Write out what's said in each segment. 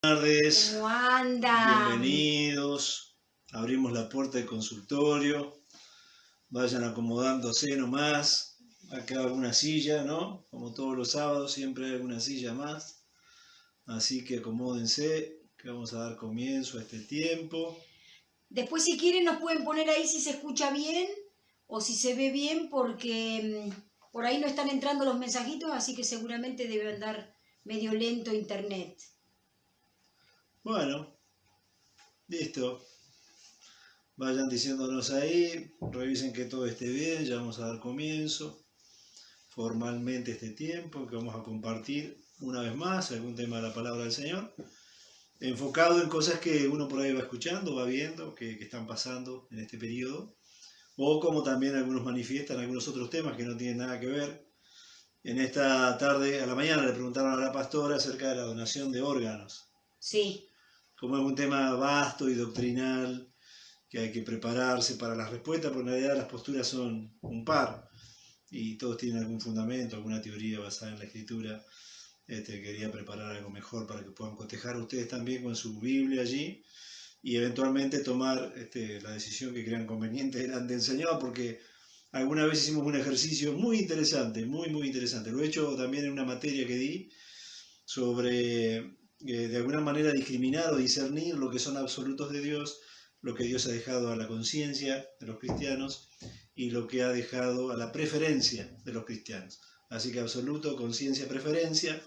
Tardes, ¿Cómo andan? bienvenidos. Abrimos la puerta del consultorio. Vayan acomodándose nomás. Acá alguna silla, ¿no? Como todos los sábados, siempre hay alguna silla más. Así que acomódense, que vamos a dar comienzo a este tiempo. Después, si quieren, nos pueden poner ahí si se escucha bien o si se ve bien, porque por ahí no están entrando los mensajitos, así que seguramente debe andar medio lento internet. Bueno, listo. Vayan diciéndonos ahí, revisen que todo esté bien, ya vamos a dar comienzo formalmente este tiempo, que vamos a compartir una vez más algún tema de la palabra del Señor, enfocado en cosas que uno por ahí va escuchando, va viendo, que están pasando en este periodo, o como también algunos manifiestan algunos otros temas que no tienen nada que ver. En esta tarde, a la mañana, le preguntaron a la pastora acerca de la donación de órganos. Sí. Como es un tema vasto y doctrinal, que hay que prepararse para las respuestas, porque en realidad las posturas son un par, y todos tienen algún fundamento, alguna teoría basada en la Escritura. Quería preparar algo mejor para que puedan cotejar ustedes también con su Biblia allí, y eventualmente tomar la decisión que crean conveniente delante del Señor, porque alguna vez hicimos un ejercicio muy interesante, muy interesante. Lo he hecho también en una materia que di sobre, de alguna manera, discriminar o discernir lo que son absolutos de Dios, lo que Dios ha dejado a la conciencia de los cristianos y lo que ha dejado a la preferencia de los cristianos. Así que absoluto, conciencia, preferencia.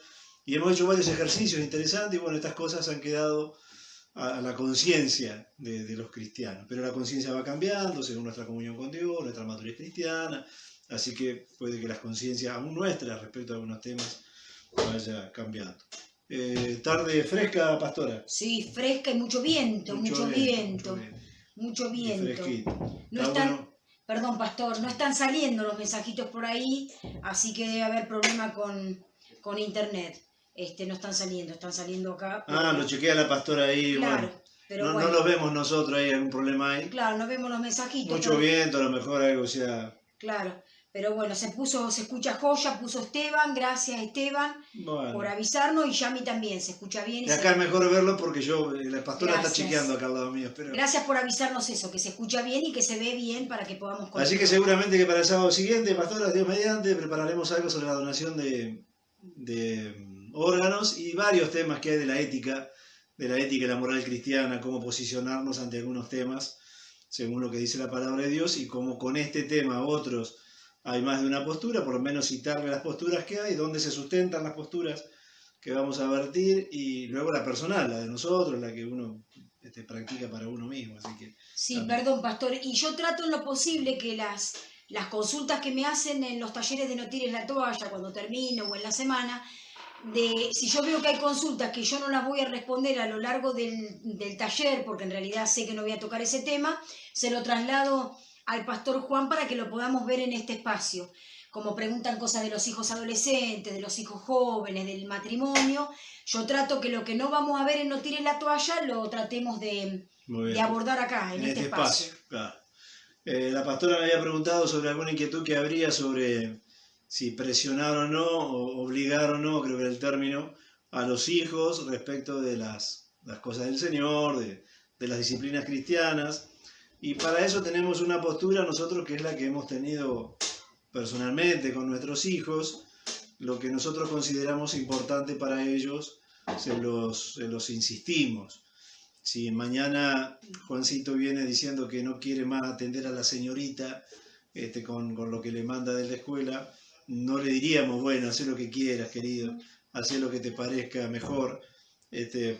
Y hemos hecho varios ejercicios interesantes y bueno, estas cosas han quedado a la conciencia de los cristianos. Pero la conciencia va cambiando según nuestra comunión con Dios, nuestra madurez cristiana. Así que puede que las conciencias, aún nuestras, respecto a algunos temas, vaya cambiando. Tarde fresca, pastora. Sí, fresca y mucho viento, mucho viento. Y fresquito. No están, perdón, pastor, no están saliendo los mensajitos por ahí, así que debe haber problema con internet. No están saliendo acá. Ah, lo chequea la pastora ahí. Claro, bueno. pero No los vemos nosotros ahí, algún problema ahí. Claro, no vemos los mensajitos. Mucho viento, a lo mejor algo sea. Claro, pero bueno, se escucha joya, puso Esteban, gracias Esteban por avisarnos, y Yami también, se escucha bien. Y acá es mejor verlo porque la pastora Gracias. Está chequeando acá al lado mío. Pero... Gracias por avisarnos eso, que se escucha bien y que se ve bien para que podamos continuar. Así que seguramente que para el sábado siguiente, pastora, Dios mediante, prepararemos algo sobre la donación de órganos y varios temas que hay de la ética y la moral cristiana, cómo posicionarnos ante algunos temas según lo que dice la palabra de Dios, y como con este tema otros hay más de una postura, por lo menos citarle las posturas que hay, dónde se sustentan las posturas que vamos a vertir, y luego la personal, la de nosotros, la que uno practica para uno mismo. Así que, sí, también. Perdón, pastor, y yo trato en lo posible que las consultas que me hacen en los talleres de No Tires la Toalla, cuando termino o en la semana, si yo veo que hay consultas que yo no las voy a responder a lo largo del taller, porque en realidad sé que no voy a tocar ese tema, se lo traslado al pastor Juan para que lo podamos ver en este espacio. Como preguntan cosas de los hijos adolescentes, de los hijos jóvenes, del matrimonio, yo trato que lo que no vamos a ver en No Tires la Toalla lo tratemos de abordar acá, en este espacio. Claro. La pastora me había preguntado sobre alguna inquietud que habría sobre si presionar o no, o obligar o no, creo que era el término, a los hijos respecto de las cosas del Señor, de las disciplinas cristianas. Y para eso tenemos una postura nosotros que es la que hemos tenido personalmente con nuestros hijos. Lo que nosotros consideramos importante para ellos, se los insistimos. Si mañana Juancito viene diciendo que no quiere más atender a la señorita con lo que le manda de la escuela, no le diríamos, bueno, haz lo que quieras, querido, haz lo que te parezca mejor,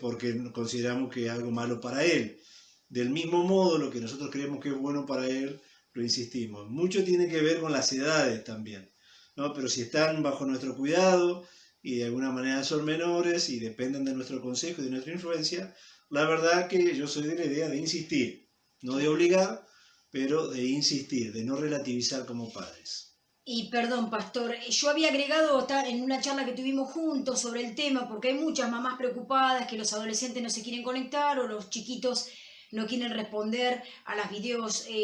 porque consideramos que es algo malo para él. Del mismo modo, lo que nosotros creemos que es bueno para él, lo insistimos. Mucho tiene que ver con las edades también, ¿no? Pero si están bajo nuestro cuidado y de alguna manera son menores y dependen de nuestro consejo y de nuestra influencia, la verdad que yo soy de la idea de insistir, no de obligar, pero de insistir, de no relativizar como padres. Y perdón, pastor, yo había agregado en una charla que tuvimos juntos sobre el tema, porque hay muchas mamás preocupadas que los adolescentes no se quieren conectar o los chiquitos no quieren responder a las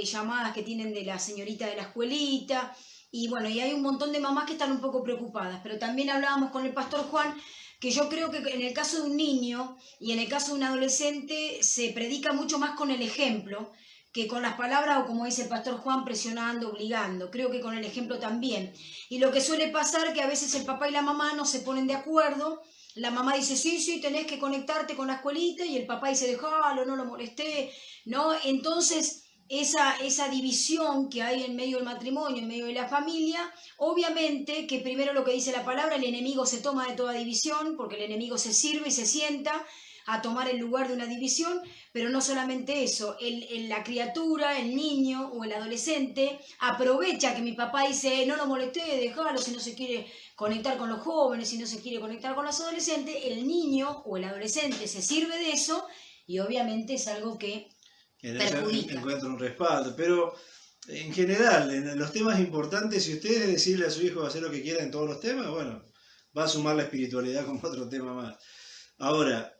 llamadas que tienen de la señorita de la escuelita. Y bueno, y hay un montón de mamás que están un poco preocupadas, pero también hablábamos con el pastor Juan que yo creo que en el caso de un niño y en el caso de un adolescente se predica mucho más con el ejemplo que con las palabras o como dice el pastor Juan, presionando, obligando. Creo que con el ejemplo también. Y lo que suele pasar que a veces el papá y la mamá no se ponen de acuerdo. La mamá dice, sí, sí, tenés que conectarte con la escuelita, y el papá dice, déjalo, no lo molesté, ¿no? Entonces, esa división que hay en medio del matrimonio, en medio de la familia, obviamente que primero lo que dice la palabra, el enemigo se toma de toda división, porque el enemigo se sirve y se sienta a tomar el lugar de una división, pero no solamente eso, la criatura, el niño o el adolescente aprovecha que mi papá dice, no lo molesté, déjalo si no se quiere conectar con los jóvenes, si no se quiere conectar con los adolescentes, el niño o el adolescente se sirve de eso y obviamente es algo que perjudica. Encuentra un respaldo, pero en general, en los temas importantes, si usted es decirle a su hijo hacer lo que quiera en todos los temas, bueno, va a sumar la espiritualidad como otro tema más. Ahora,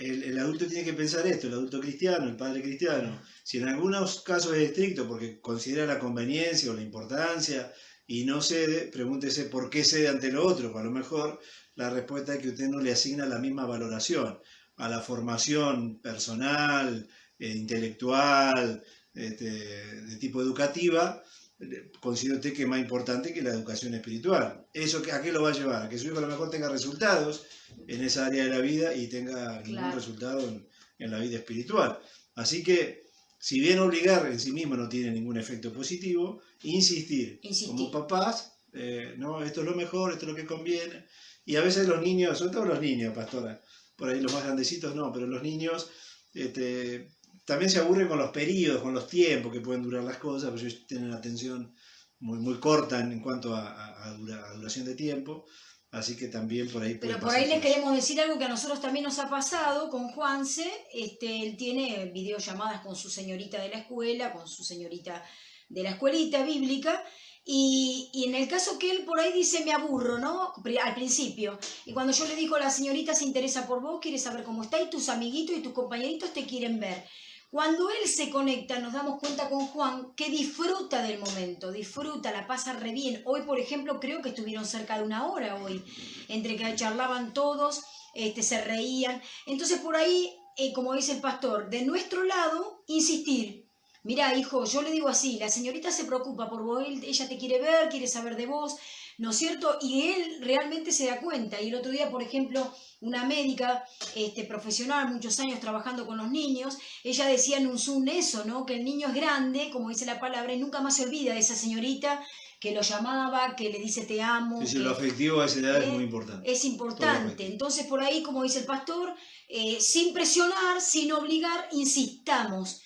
el adulto tiene que pensar esto, el adulto cristiano, el padre cristiano, si en algunos casos es estricto porque considera la conveniencia o la importancia y no cede, pregúntese por qué cede ante lo otro, pues a lo mejor la respuesta es que usted no le asigna la misma valoración a la formación personal, intelectual, de tipo educativa, considera usted que es más importante que la educación espiritual. ¿Eso a qué lo va a llevar? A que su hijo a lo mejor tenga resultados en esa área de la vida y tenga ningún resultado en la vida espiritual. Así que, si bien obligar en sí mismo no tiene ningún efecto positivo, insistir. Como papás, no, esto es lo mejor, esto es lo que conviene. Y a veces los niños, sobre todo los niños, pastora, por ahí los más grandecitos no, pero los niños también se aburren con los periodos, con los tiempos que pueden durar las cosas, porque ellos tienen atención muy, muy corta en cuanto a duración de tiempo, así que también por ahí puede Pero por ahí les queremos decir algo que a nosotros también nos ha pasado con Juanse. Él tiene videollamadas con su señorita de la escuela, con su señorita de la escuelita bíblica, y en el caso que él por ahí dice, me aburro, ¿no? Al principio. Y cuando yo le digo, la señorita se interesa por vos, quiere saber cómo está, y tus amiguitos y tus compañeritos te quieren ver. Cuando él se conecta, nos damos cuenta con Juan que disfruta del momento, disfruta, la pasa re bien. Hoy, por ejemplo, creo que estuvieron cerca de 1 hora hoy, entre que charlaban todos, se reían. Entonces, por ahí, como dice el pastor, de nuestro lado, insistir. Mirá, hijo, yo le digo así, la señorita se preocupa por vos, ella te quiere ver, quiere saber de vos, ¿no es cierto? Y él realmente se da cuenta. Y el otro día, por ejemplo, una médica profesional, muchos años trabajando con los niños, ella decía en un Zoom eso, ¿no? Que el niño es grande, como dice la palabra, y nunca más se olvida de esa señorita que lo llamaba, que le dice te amo. Sí, lo afectivo a esa edad es muy importante. Es importante. Entonces, por ahí, como dice el pastor, sin presionar, sin obligar, insistamos,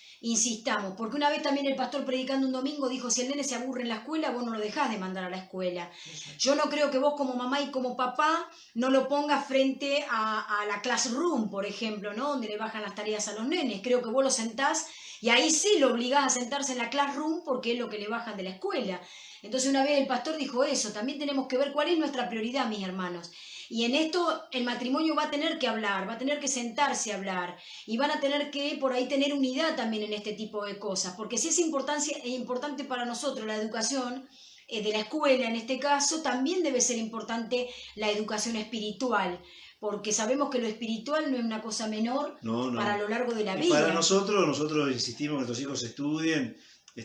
porque una vez también el pastor predicando un domingo dijo, si el nene se aburre en la escuela, vos no lo dejás de mandar a la escuela. Yo no creo que vos como mamá y como papá no lo pongas frente a la classroom, por ejemplo, ¿no? Donde le bajan las tareas a los nenes. Creo que vos lo sentás y ahí sí lo obligás a sentarse en la classroom porque es lo que le bajan de la escuela. Entonces una vez el pastor dijo eso, también tenemos que ver cuál es nuestra prioridad, mis hermanos. Y en esto el matrimonio va a tener que hablar, va a tener que sentarse a hablar y van a tener que por ahí tener unidad también en este tipo de cosas, porque si es importante para nosotros la educación de la escuela en este caso, también debe ser importante la educación espiritual, porque sabemos que lo espiritual no es una cosa menor para lo largo de la vida. Para nosotros insistimos que nuestros hijos estudien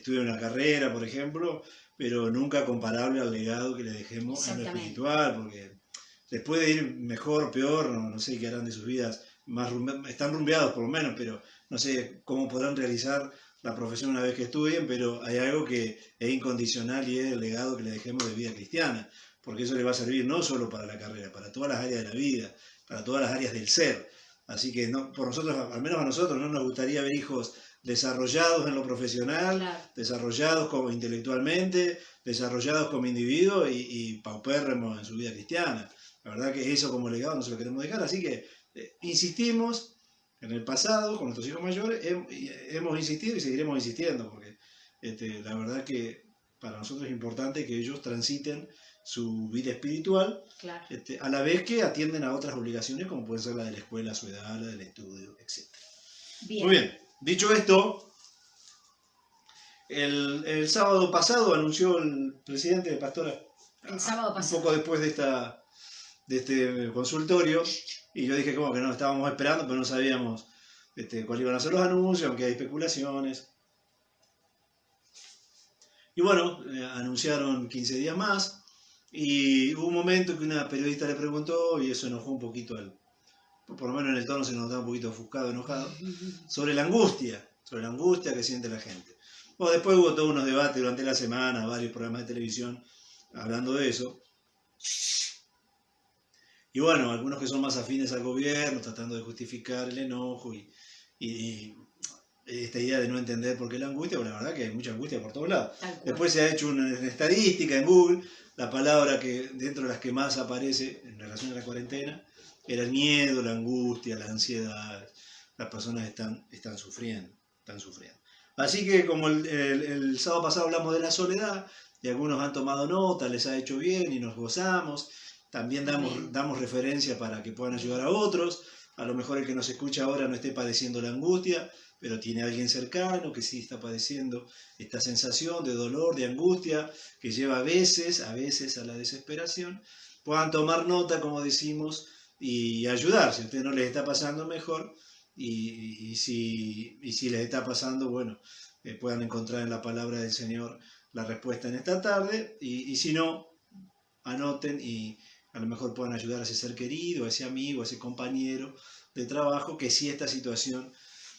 una carrera, por ejemplo, pero nunca comparable al legado que le dejemos en lo espiritual, porque les puede ir mejor, peor, no sé qué harán de sus vidas, están rumbeados por lo menos, pero no sé cómo podrán realizar la profesión una vez que estudien, pero hay algo que es incondicional y es el legado que le dejemos de vida cristiana, porque eso le va a servir no solo para la carrera, para todas las áreas de la vida, para todas las áreas del ser. Así que por nosotros, al menos a nosotros, no nos gustaría ver hijos desarrollados en lo profesional, desarrollados como intelectualmente, desarrollados como individuos y paupérrimos en su vida cristiana. La verdad que eso como legado no se lo queremos dejar, así que insistimos en el pasado con nuestros hijos mayores, hemos insistido y seguiremos insistiendo, porque la verdad que para nosotros es importante que ellos transiten su vida espiritual, a la vez que atienden a otras obligaciones como puede ser la de la escuela, su edad, la del estudio, etc. Muy bien, dicho esto, el sábado pasado anunció el presidente de Pastora, el sábado pasado, un poco después de de este consultorio, y yo dije como que no, estábamos esperando, pero no sabíamos cuáles iban a ser los anuncios, aunque hay especulaciones. Y bueno, anunciaron 15 días más, y hubo un momento que una periodista le preguntó, y eso enojó un poquito por lo menos en el tono se notaba un poquito ofuscado, enojado, sobre la angustia que siente la gente. Bueno, después hubo todos unos debates durante la semana, varios programas de televisión hablando de eso. Y bueno, algunos que son más afines al gobierno, tratando de justificar el enojo y esta idea de no entender por qué la angustia, bueno, la verdad que hay mucha angustia por todos lados. Después se ha hecho una estadística en Google, la palabra que dentro de las que más aparece en relación a la cuarentena era el miedo, la angustia, la ansiedad. Las personas están sufriendo. Así que como el sábado pasado hablamos de la soledad, y algunos han tomado nota, les ha hecho bien y nos gozamos, también damos referencia para que puedan ayudar a otros. A lo mejor el que nos escucha ahora no esté padeciendo la angustia, pero tiene a alguien cercano que sí está padeciendo esta sensación de dolor, de angustia, que lleva a veces a la desesperación. Puedan tomar nota, como decimos, y ayudar, si a ustedes no les está pasando mejor, y si les está pasando, bueno, puedan encontrar en la palabra del Señor la respuesta en esta tarde, y si no, anoten y a lo mejor puedan ayudar a ese ser querido, a ese amigo, a ese compañero de trabajo, que sí esta situación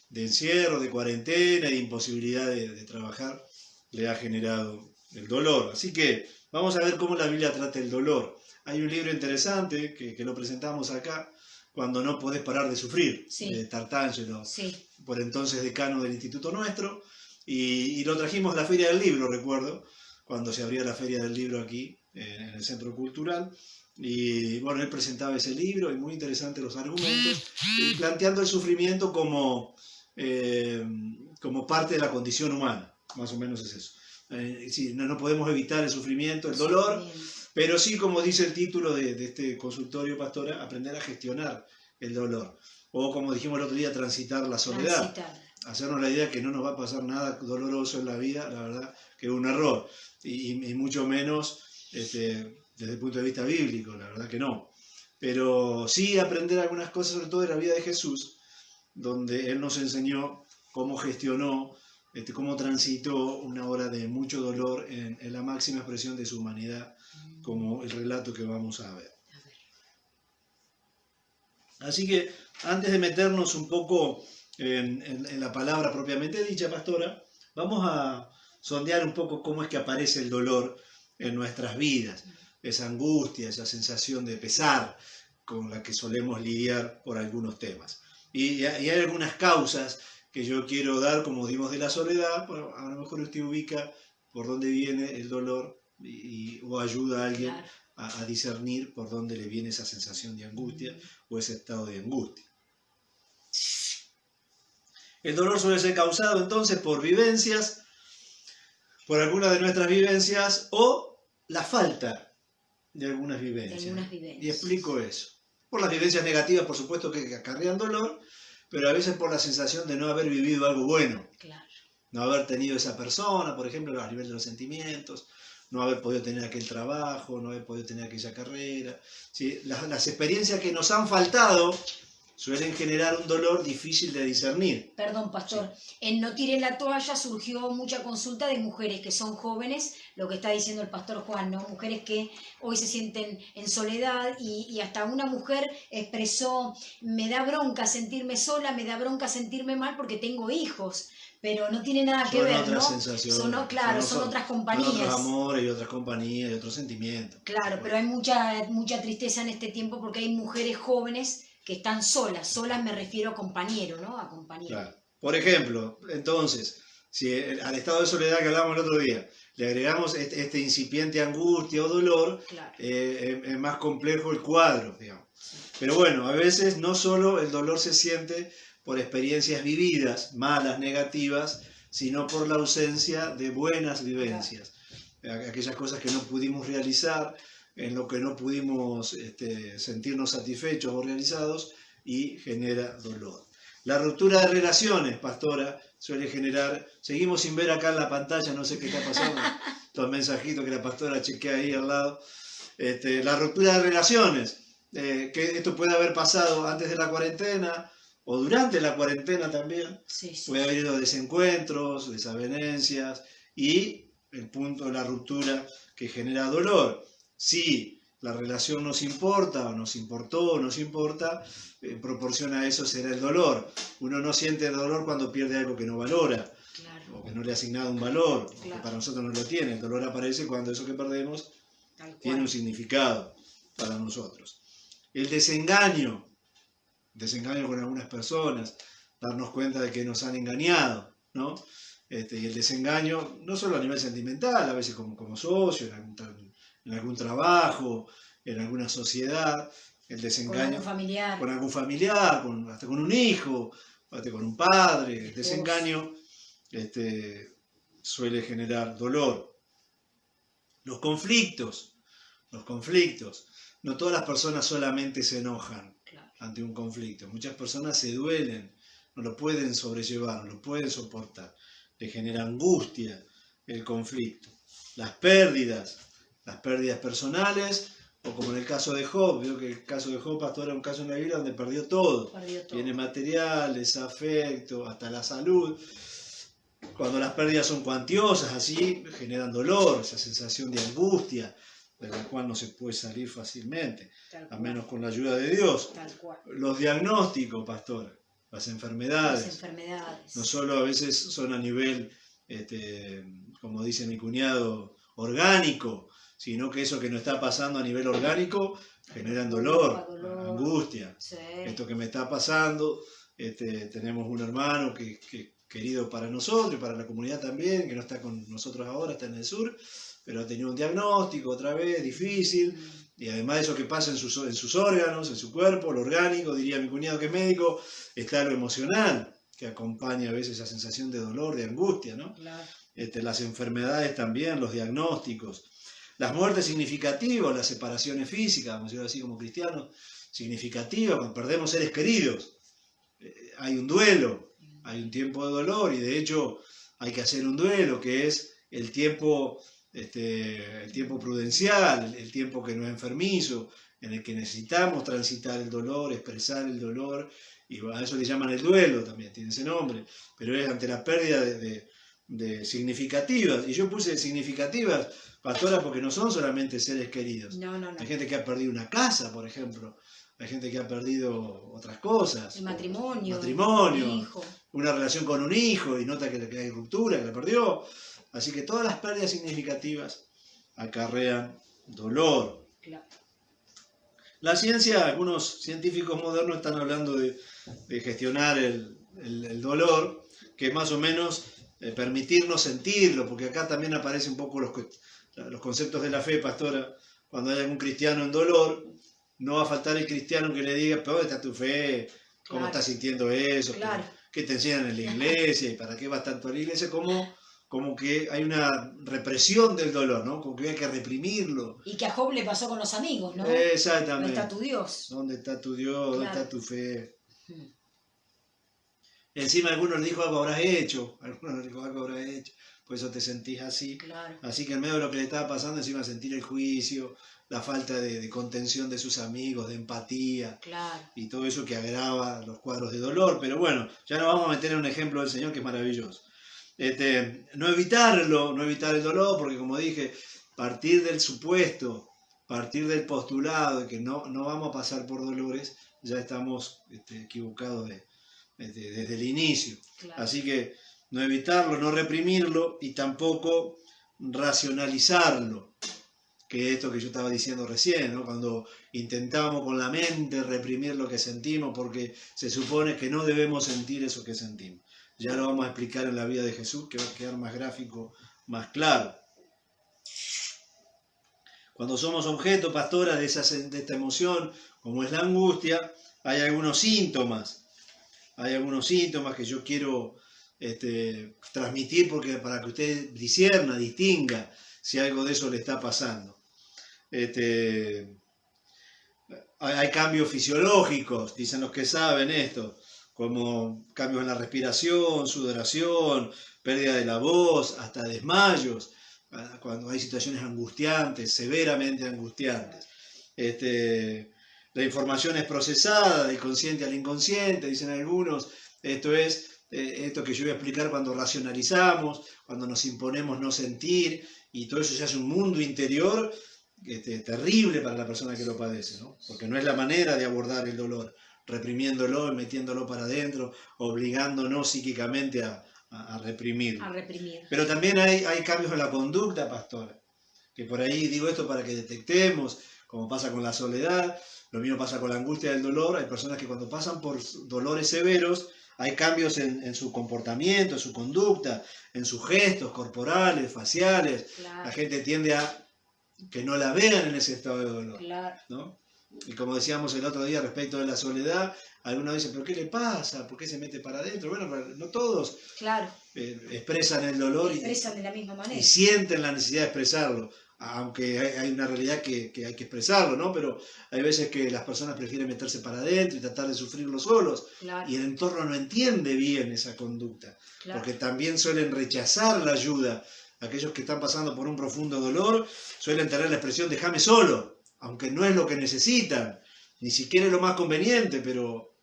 de encierro, de cuarentena, de imposibilidad de trabajar, le ha generado el dolor. Así que vamos a ver cómo la Biblia trata el dolor. Hay un libro interesante que lo presentamos acá, Cuando no podés parar de sufrir, sí, de Tartangelo, sí, por entonces decano del Instituto Nuestro, y lo trajimos a la Feria del Libro, recuerdo, cuando se abría la Feria del Libro aquí, en el Centro Cultural, y bueno, él presentaba ese libro, y muy interesantes los argumentos, planteando el sufrimiento como parte de la condición humana, más o menos es eso. Sí, no podemos evitar el sufrimiento, el dolor, pero sí, como dice el título de este consultorio, pastora, aprender a gestionar el dolor. O como dijimos el otro día, transitar la soledad. Hacernos la idea que no nos va a pasar nada doloroso en la vida, la verdad que es un error. Y mucho menos desde el punto de vista bíblico, la verdad que no. Pero sí aprender algunas cosas, sobre todo de la vida de Jesús, donde Él nos enseñó cómo gestionó, cómo transitó una hora de mucho dolor en la máxima expresión de su humanidad, como el relato que vamos a ver. Así que antes de meternos un poco en la palabra propiamente dicha, pastora, vamos a sondear un poco cómo es que aparece el dolor en nuestras vidas, esa angustia, esa sensación de pesar con la que solemos lidiar por algunos temas. Y hay algunas causas que yo quiero dar, como dimos de la soledad, bueno, a lo mejor usted ubica por dónde viene el dolor o ayuda a alguien a discernir por dónde le viene esa sensación de angustia o ese estado de angustia. El dolor suele ser causado entonces por vivencias, por algunas de nuestras vivencias o la falta de algunas vivencias. Y explico eso. Por las vivencias negativas, por supuesto, que acarrean dolor, pero a veces por la sensación de no haber vivido algo bueno. Claro. No haber tenido esa persona, por ejemplo, a nivel de los sentimientos, no haber podido tener aquel trabajo, no haber podido tener aquella carrera. ¿Sí? Las experiencias que nos han faltado suelen generar un dolor difícil de discernir. Perdón, pastor. Sí. En No Tires la Toalla surgió mucha consulta de mujeres que son jóvenes, lo que está diciendo el pastor Juan, ¿no? Mujeres que hoy se sienten en soledad y hasta una mujer expresó, me da bronca sentirme sola, me da bronca sentirme mal porque tengo hijos. Pero no tiene nada que ver, ¿no? Son otras sensaciones. Claro, son otras compañías. Son otros amores y otras compañías y otros sentimientos. Claro, pero hay mucha tristeza en este tiempo porque hay mujeres jóvenes que están solas. Solas me refiero a compañero, ¿no? A compañero. Claro. Por ejemplo, entonces, si al estado de soledad que hablábamos el otro día, le agregamos este incipiente angustia o dolor, claro. Es más complejo el cuadro, digamos. Sí. Pero bueno, a veces no solo el dolor se siente por experiencias vividas, malas, negativas, sino por la ausencia de buenas vivencias. Claro. Aquellas cosas que no pudimos realizar, en lo que no pudimos sentirnos satisfechos o realizados, y genera dolor. La ruptura de relaciones, pastora, suele generar... Seguimos sin ver acá en la pantalla, no sé qué está pasando, los mensajitos que la pastora chequea ahí al lado. La ruptura de relaciones que esto puede haber pasado antes de la cuarentena o durante la cuarentena también. Sí, sí. Puede haber ido desencuentros, desavenencias y el punto de la ruptura que genera dolor. Si la relación nos importa o nos importó o nos importa, en proporción a eso será el dolor. Uno no siente dolor cuando pierde algo que no valora, Claro, o que no le ha asignado un valor, o que claro. para nosotros no lo tiene. El dolor aparece cuando eso que perdemos Tal cual. tiene un significado para nosotros. El desengaño con algunas personas, darnos cuenta de que nos han engañado, ¿no? Y el desengaño, no solo a nivel sentimental, a veces como socio, en algún trabajo, en alguna sociedad, el Con desengaño algún familiar. con algún familiar, hasta con un hijo, hasta con un padre. El desengaño suele generar dolor. Los conflictos. No todas las personas solamente se enojan Claro. ante un conflicto. Muchas personas se duelen, no lo pueden sobrellevar, no lo pueden soportar. Le genera angustia el conflicto. Las pérdidas personales, o como en el caso de Job, veo que el caso de Job, pastor, era un caso en la Biblia donde perdió todo. Tiene materiales, afecto, hasta la salud. Cuando las pérdidas son cuantiosas, así, generan dolor, esa sensación de angustia, de la cual no se puede salir fácilmente, a menos con la ayuda de Dios. Tal cual. Los diagnósticos, pastora, las enfermedades. Las enfermedades. No solo a veces son a nivel, como dice mi cuñado, orgánico, sino que eso que nos está pasando a nivel orgánico generan dolor, angustia. Sí. Esto que me está pasando, tenemos un hermano que querido para nosotros y para la comunidad también, que no está con nosotros ahora, está en el sur, pero ha tenido un diagnóstico otra vez difícil, y además de eso que pasa en sus órganos, en su cuerpo, lo orgánico, diría mi cuñado que es médico, está lo emocional, que acompaña a veces esa sensación de dolor, de angustia, ¿no? Claro. Las enfermedades también, los diagnósticos, las muertes significativas, las separaciones físicas, vamos a decirlo así como cristianos, significativas, cuando perdemos seres queridos, hay un duelo, hay un tiempo de dolor, y de hecho hay que hacer un duelo, que es el tiempo prudencial, el tiempo que no es enfermizo, en el que necesitamos transitar el dolor, expresar el dolor, y a eso le llaman el duelo también, tiene ese nombre, pero es ante la pérdida de significativas, y yo puse significativas, pastora, porque no son solamente seres queridos. No. Hay gente que ha perdido una casa, por ejemplo, hay gente que ha perdido otras cosas. El matrimonio. Un hijo. Una relación con un hijo y nota que hay ruptura, que la perdió. Así que todas las pérdidas significativas acarrean dolor. Claro. La ciencia, algunos científicos modernos están hablando de gestionar el dolor, que es más o menos permitirnos sentirlo, porque acá también aparecen un poco los conceptos de la fe, pastora. Cuando hay algún cristiano en dolor, no va a faltar el cristiano que le diga, pero ¿dónde está tu fe? ¿Cómo estás sintiendo eso? Claro. ¿Qué te enseñan en la iglesia? ¿Y para qué vas tanto a la iglesia? Como que hay una represión del dolor, ¿no? Como que hay que reprimirlo. Y que a Job le pasó con los amigos, ¿no? Exactamente. ¿Dónde está tu Dios? ¿Dónde está tu Dios? ¿Dónde está tu fe? Hmm. Encima algunos le dijo algo habrás hecho, por eso te sentís así. Claro. Así que en medio de lo que le estaba pasando, encima sentir el juicio, la falta de contención de sus amigos, de empatía, Claro. y todo eso que agrava los cuadros de dolor. Pero bueno, ya nos vamos a meter en un ejemplo del Señor que es maravilloso. No evitar el dolor, porque como dije, partir del supuesto, partir del postulado de que no vamos a pasar por dolores, ya estamos equivocados desde el inicio. Claro. Así que no evitarlo, no reprimirlo y tampoco racionalizarlo, que es esto que yo estaba diciendo recién, ¿no? Cuando intentamos con la mente reprimir lo que sentimos porque se supone que no debemos sentir eso que sentimos. Ya lo vamos a explicar en la vida de Jesús, que va a quedar más gráfico, más claro. Cuando somos objeto, pastora, de esta emoción, como es la angustia, hay algunos síntomas. Hay algunos síntomas que yo quiero transmitir para que usted distinga si algo de eso le está pasando. Hay cambios fisiológicos, dicen los que saben esto, como cambios en la respiración, sudoración, pérdida de la voz, hasta desmayos, cuando hay situaciones angustiantes, severamente angustiantes. la información es procesada, del consciente al inconsciente, dicen algunos. Esto es esto que yo voy a explicar cuando racionalizamos, cuando nos imponemos no sentir, y todo eso se hace un mundo interior terrible para la persona que lo padece, ¿no? Porque no es la manera de abordar el dolor, reprimiéndolo y metiéndolo para adentro, obligándonos psíquicamente a reprimirlo. A reprimir. Pero también hay cambios en la conducta, pastora, que por ahí digo esto para que detectemos, como pasa con la soledad, lo mismo pasa con la angustia del dolor. Hay personas que cuando pasan por dolores severos, hay cambios en su comportamiento, en su conducta, en sus gestos corporales, faciales. Claro. La gente tiende a que no la vean en ese estado de dolor, Claro. ¿no? Y como decíamos el otro día respecto de la soledad, algunos dicen, ¿pero qué le pasa? ¿Por qué se mete para adentro? Bueno, no todos Claro. expresan el dolor Expresan de la misma manera. y sienten la necesidad de expresarlo, aunque hay una realidad que hay que expresarlo, ¿no? Pero hay veces que las personas prefieren meterse para adentro y tratar de sufrirlo solos, Claro. y el entorno no entiende bien esa conducta, Claro. porque también suelen rechazar la ayuda. Aquellos que están pasando por un profundo dolor suelen tener la expresión déjame solo, aunque no es lo que necesitan, ni siquiera es lo más conveniente, pero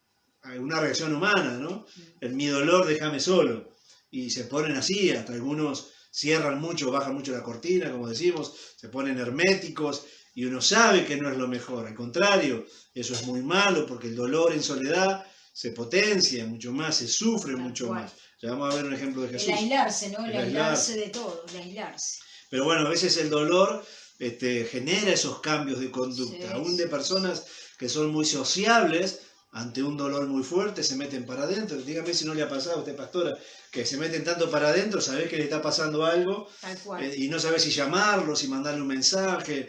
hay una reacción humana, ¿no? Mi dolor déjame solo. Y se ponen así, hasta algunos cierran mucho, bajan mucho la cortina, como decimos, se ponen herméticos, y uno sabe que no es lo mejor, al contrario, eso es muy malo, porque el dolor en soledad se potencia mucho más, se sufre Tal mucho cual. más. Ya vamos a ver un ejemplo de Jesús. El aislarse, ¿no? El El aislarse de todo, el aislarse. Pero bueno, a veces el dolor genera esos cambios de conducta, Sí, aún de personas que son muy sociables, ante un dolor muy fuerte se meten para adentro. Dígame si no le ha pasado a usted, pastora, que se meten tanto para adentro, sabés que le está pasando algo, Tal cual. y no sabés si llamarlo, si mandarle un mensaje,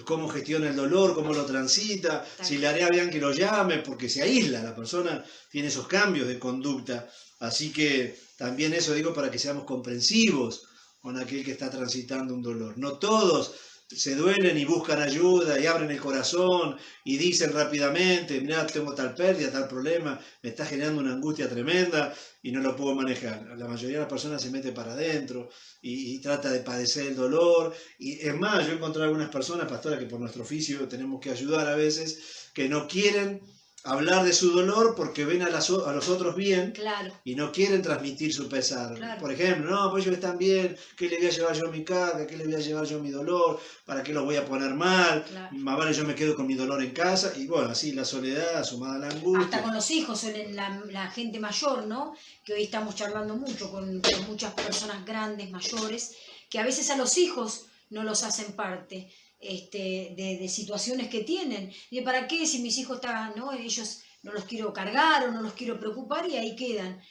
cómo gestiona el dolor, cómo lo transita, si le haría bien que lo llame, porque se aísla, la persona tiene esos cambios de conducta. Así que también eso digo para que seamos comprensivos con aquel que está transitando un dolor. No todos se duelen y buscan ayuda y abren el corazón y dicen rápidamente, mira, tengo tal pérdida, tal problema, me está generando una angustia tremenda y no lo puedo manejar. La mayoría de las personas se mete para adentro y trata de padecer el dolor. Y es más, yo he encontrado algunas personas, pastora, que por nuestro oficio tenemos que ayudar a veces, que no quieren hablar de su dolor porque ven a los otros bien. Claro. Y no quieren transmitir su pesar. Claro. Por ejemplo, no, pues ellos están bien, ¿qué le voy a llevar yo mi carga? ¿Qué le voy a llevar yo mi dolor? ¿Para qué los voy a poner mal? Claro. Más vale yo me quedo con mi dolor en casa. Y bueno, así la soledad sumada a la angustia. Hasta con los hijos suelen la gente mayor, ¿no? Que hoy estamos charlando mucho con muchas personas grandes, mayores, que a veces a los hijos no los hacen parte de situaciones que tienen. ¿Y para qué si mis hijos están, no? Ellos no los quiero cargar o no los quiero preocupar y ahí quedan.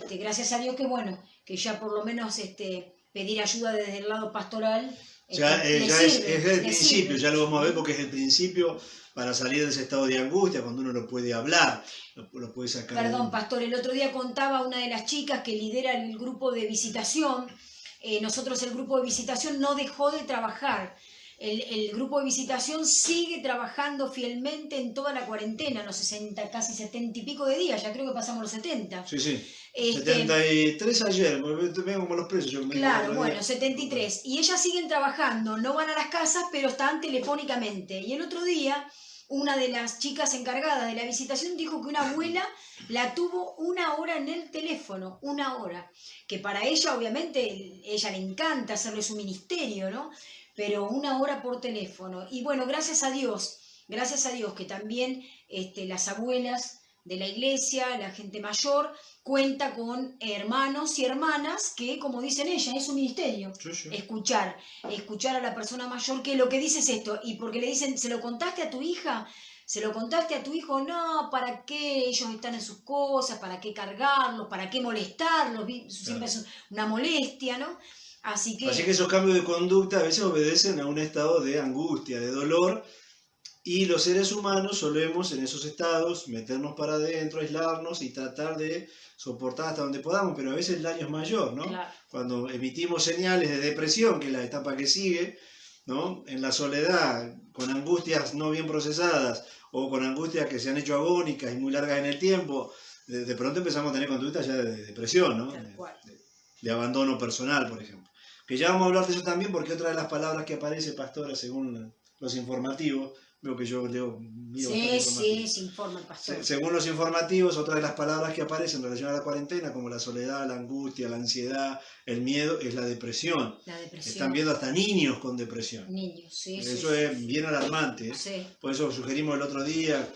Gracias a Dios que bueno, que ya por lo menos pedir ayuda desde el lado pastoral. Ya es el principio, ya lo vamos a ver porque es el principio para salir de ese estado de angustia, cuando uno lo puede hablar, lo puede sacar. Perdón, pastor, el otro día contaba una de las chicas que lidera el grupo de visitación. Nosotros el grupo de visitación no dejó de trabajar. El grupo de visitación sigue trabajando fielmente en toda la cuarentena, los 60, casi 70 y pico de días, ya creo que pasamos los 70. Sí, sí. 73 ayer, vengo como los precios. Claro, bueno, 73. Y ellas siguen trabajando, no van a las casas, pero están telefónicamente. Y el otro día, una de las chicas encargadas de la visitación dijo que una abuela la tuvo 1 hora en el teléfono, 1 hora. Que para ella, obviamente, ella le encanta hacerle su ministerio, ¿no? Pero 1 hora por teléfono. Y bueno, gracias a Dios que también las abuelas de la iglesia, la gente mayor, cuenta con hermanos y hermanas que, como dicen ellas, es un ministerio. Sí. Escuchar a la persona mayor que lo que dice es esto. Y porque le dicen, ¿se lo contaste a tu hija? ¿Se lo contaste a tu hijo? No, ¿para qué ellos están en sus cosas? ¿Para qué cargarlos? ¿Para qué molestarlos? Siempre es una molestia, ¿no? Así que esos cambios de conducta a veces obedecen a un estado de angustia, de dolor, y los seres humanos solemos en esos estados meternos para adentro, aislarnos y tratar de soportar hasta donde podamos, pero a veces el daño es mayor, ¿no? Claro. Cuando emitimos señales de depresión, que es la etapa que sigue, ¿no? En la soledad, con angustias no bien procesadas o con angustias que se han hecho agónicas y muy largas en el tiempo, de pronto empezamos a tener conductas ya de depresión, ¿no? De abandono personal, por ejemplo. Que ya vamos a hablar de eso también, porque otra de las palabras que aparece, pastora, según los informativos, Veo que yo leo... Sí, se informa el pastor. Según los informativos, otra de las palabras que aparecen en relación a la cuarentena, como la soledad, la angustia, la ansiedad, el miedo, es la depresión. La depresión. Están viendo hasta niños con depresión. Niños, sí. Eso es bien alarmante. Sí. Por eso sugerimos el otro día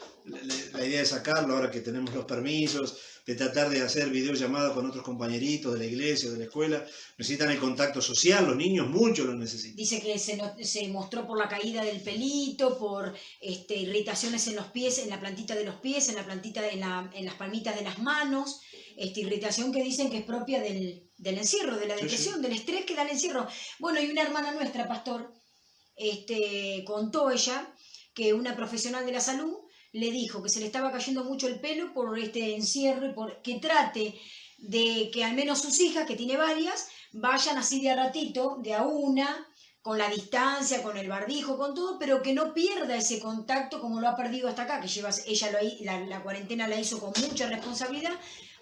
la idea de sacarlo, ahora que tenemos los permisos, de tratar de hacer videollamadas con otros compañeritos de la iglesia, de la escuela. Necesitan el contacto social, los niños mucho lo necesitan. Dice que se mostró por la caída del pelito, por irritaciones en los pies, en la plantita de los pies, en las palmitas de las manos, irritación que dicen que es propia del encierro, de la depresión, del estrés que da el encierro. Bueno, y una hermana nuestra, pastor, contó ella que una profesional de la salud le dijo que se le estaba cayendo mucho el pelo por este encierro y que trate de que al menos sus hijas, que tiene varias, vayan así de a ratito, de a una, con la distancia, con el barbijo, con todo, pero que no pierda ese contacto como lo ha perdido hasta acá, que ella la cuarentena la hizo con mucha responsabilidad,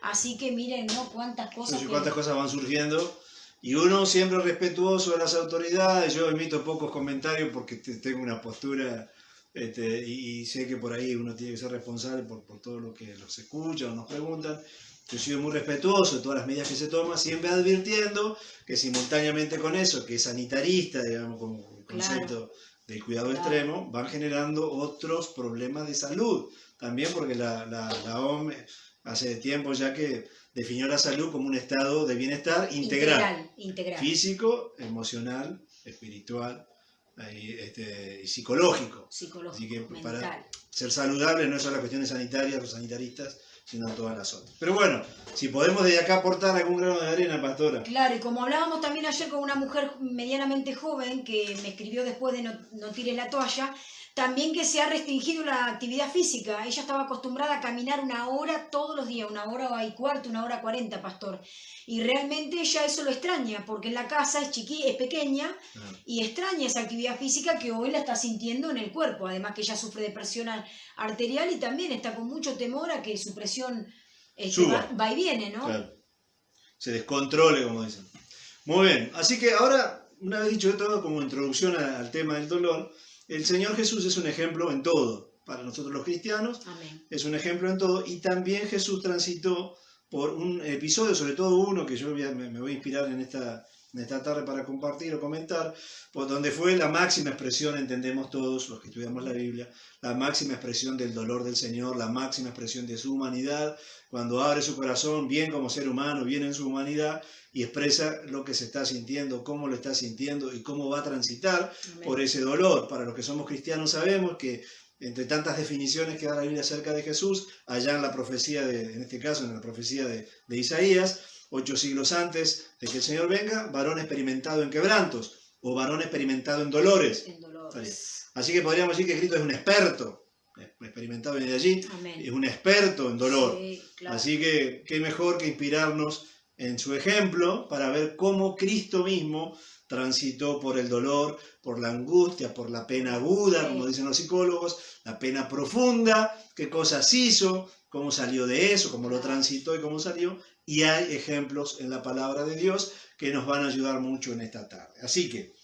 así que miren, ¿no? Cuántas cosas... Cuántas cosas van surgiendo, y uno siempre respetuoso de las autoridades. Yo emito pocos comentarios porque tengo una postura... y sé que por ahí uno tiene que ser responsable por todo lo que los escucha o nos preguntan. Yo soy muy respetuoso de todas las medidas que se toman, siempre advirtiendo que simultáneamente con eso, que es sanitarista, digamos, como el concepto del cuidado extremo, van generando otros problemas de salud. También porque la OMS hace tiempo ya que definió la salud como un estado de bienestar integral. Físico, emocional, espiritual, y psicológico. Así que mental. Para ser saludable no es solo la cuestión de sanitarias o sanitaristas, sino todas las otras. Pero bueno, si podemos desde acá aportar algún grano de arena, pastora. Claro, y como hablábamos también ayer con una mujer medianamente joven que me escribió después de no tires la toalla, también que se ha restringido la actividad física. Ella estaba acostumbrada a caminar 1 hora todos los días, 1 hora y cuarto, 1 hora 40, pastor. Y realmente ella eso lo extraña, porque en la casa es pequeña y extraña esa actividad física que hoy la está sintiendo en el cuerpo. Además que ella sufre de presión arterial y también está con mucho temor a que su presión va y viene, ¿no? Claro. Se descontrole, como dicen. Muy bien, así que ahora, una vez dicho todo, como introducción al tema del dolor, el Señor Jesús es un ejemplo en todo. Para nosotros los cristianos, amén, es un ejemplo en todo. Y también Jesús transitó por un episodio, sobre todo uno, que yo me voy a inspirar en esta tarde para compartir o comentar, por donde fue la máxima expresión, entendemos todos los que estudiamos la Biblia, la máxima expresión del dolor del Señor, la máxima expresión de su humanidad, cuando abre su corazón, bien como ser humano, bien en su humanidad, y expresa lo que se está sintiendo, cómo lo está sintiendo y cómo va a transitar por ese dolor. Para los que somos cristianos sabemos que entre tantas definiciones que da la Biblia acerca de Jesús, allá en la profecía, en este caso en la profecía de Isaías, 8 siglos antes de que el Señor venga, varón experimentado en quebrantos, o varón experimentado en dolores. Así que podríamos decir que Cristo es un experto, experimentado viene de allí, amén, es un experto en dolor. Sí, claro. Así que qué mejor que inspirarnos en su ejemplo para ver cómo Cristo mismo transitó por el dolor, por la angustia, por la pena aguda, como dicen los psicólogos, la pena profunda, qué cosas hizo, cómo salió de eso, cómo lo transitó y cómo salió. Y hay ejemplos en la palabra de Dios que nos van a ayudar mucho en esta tarde. Así que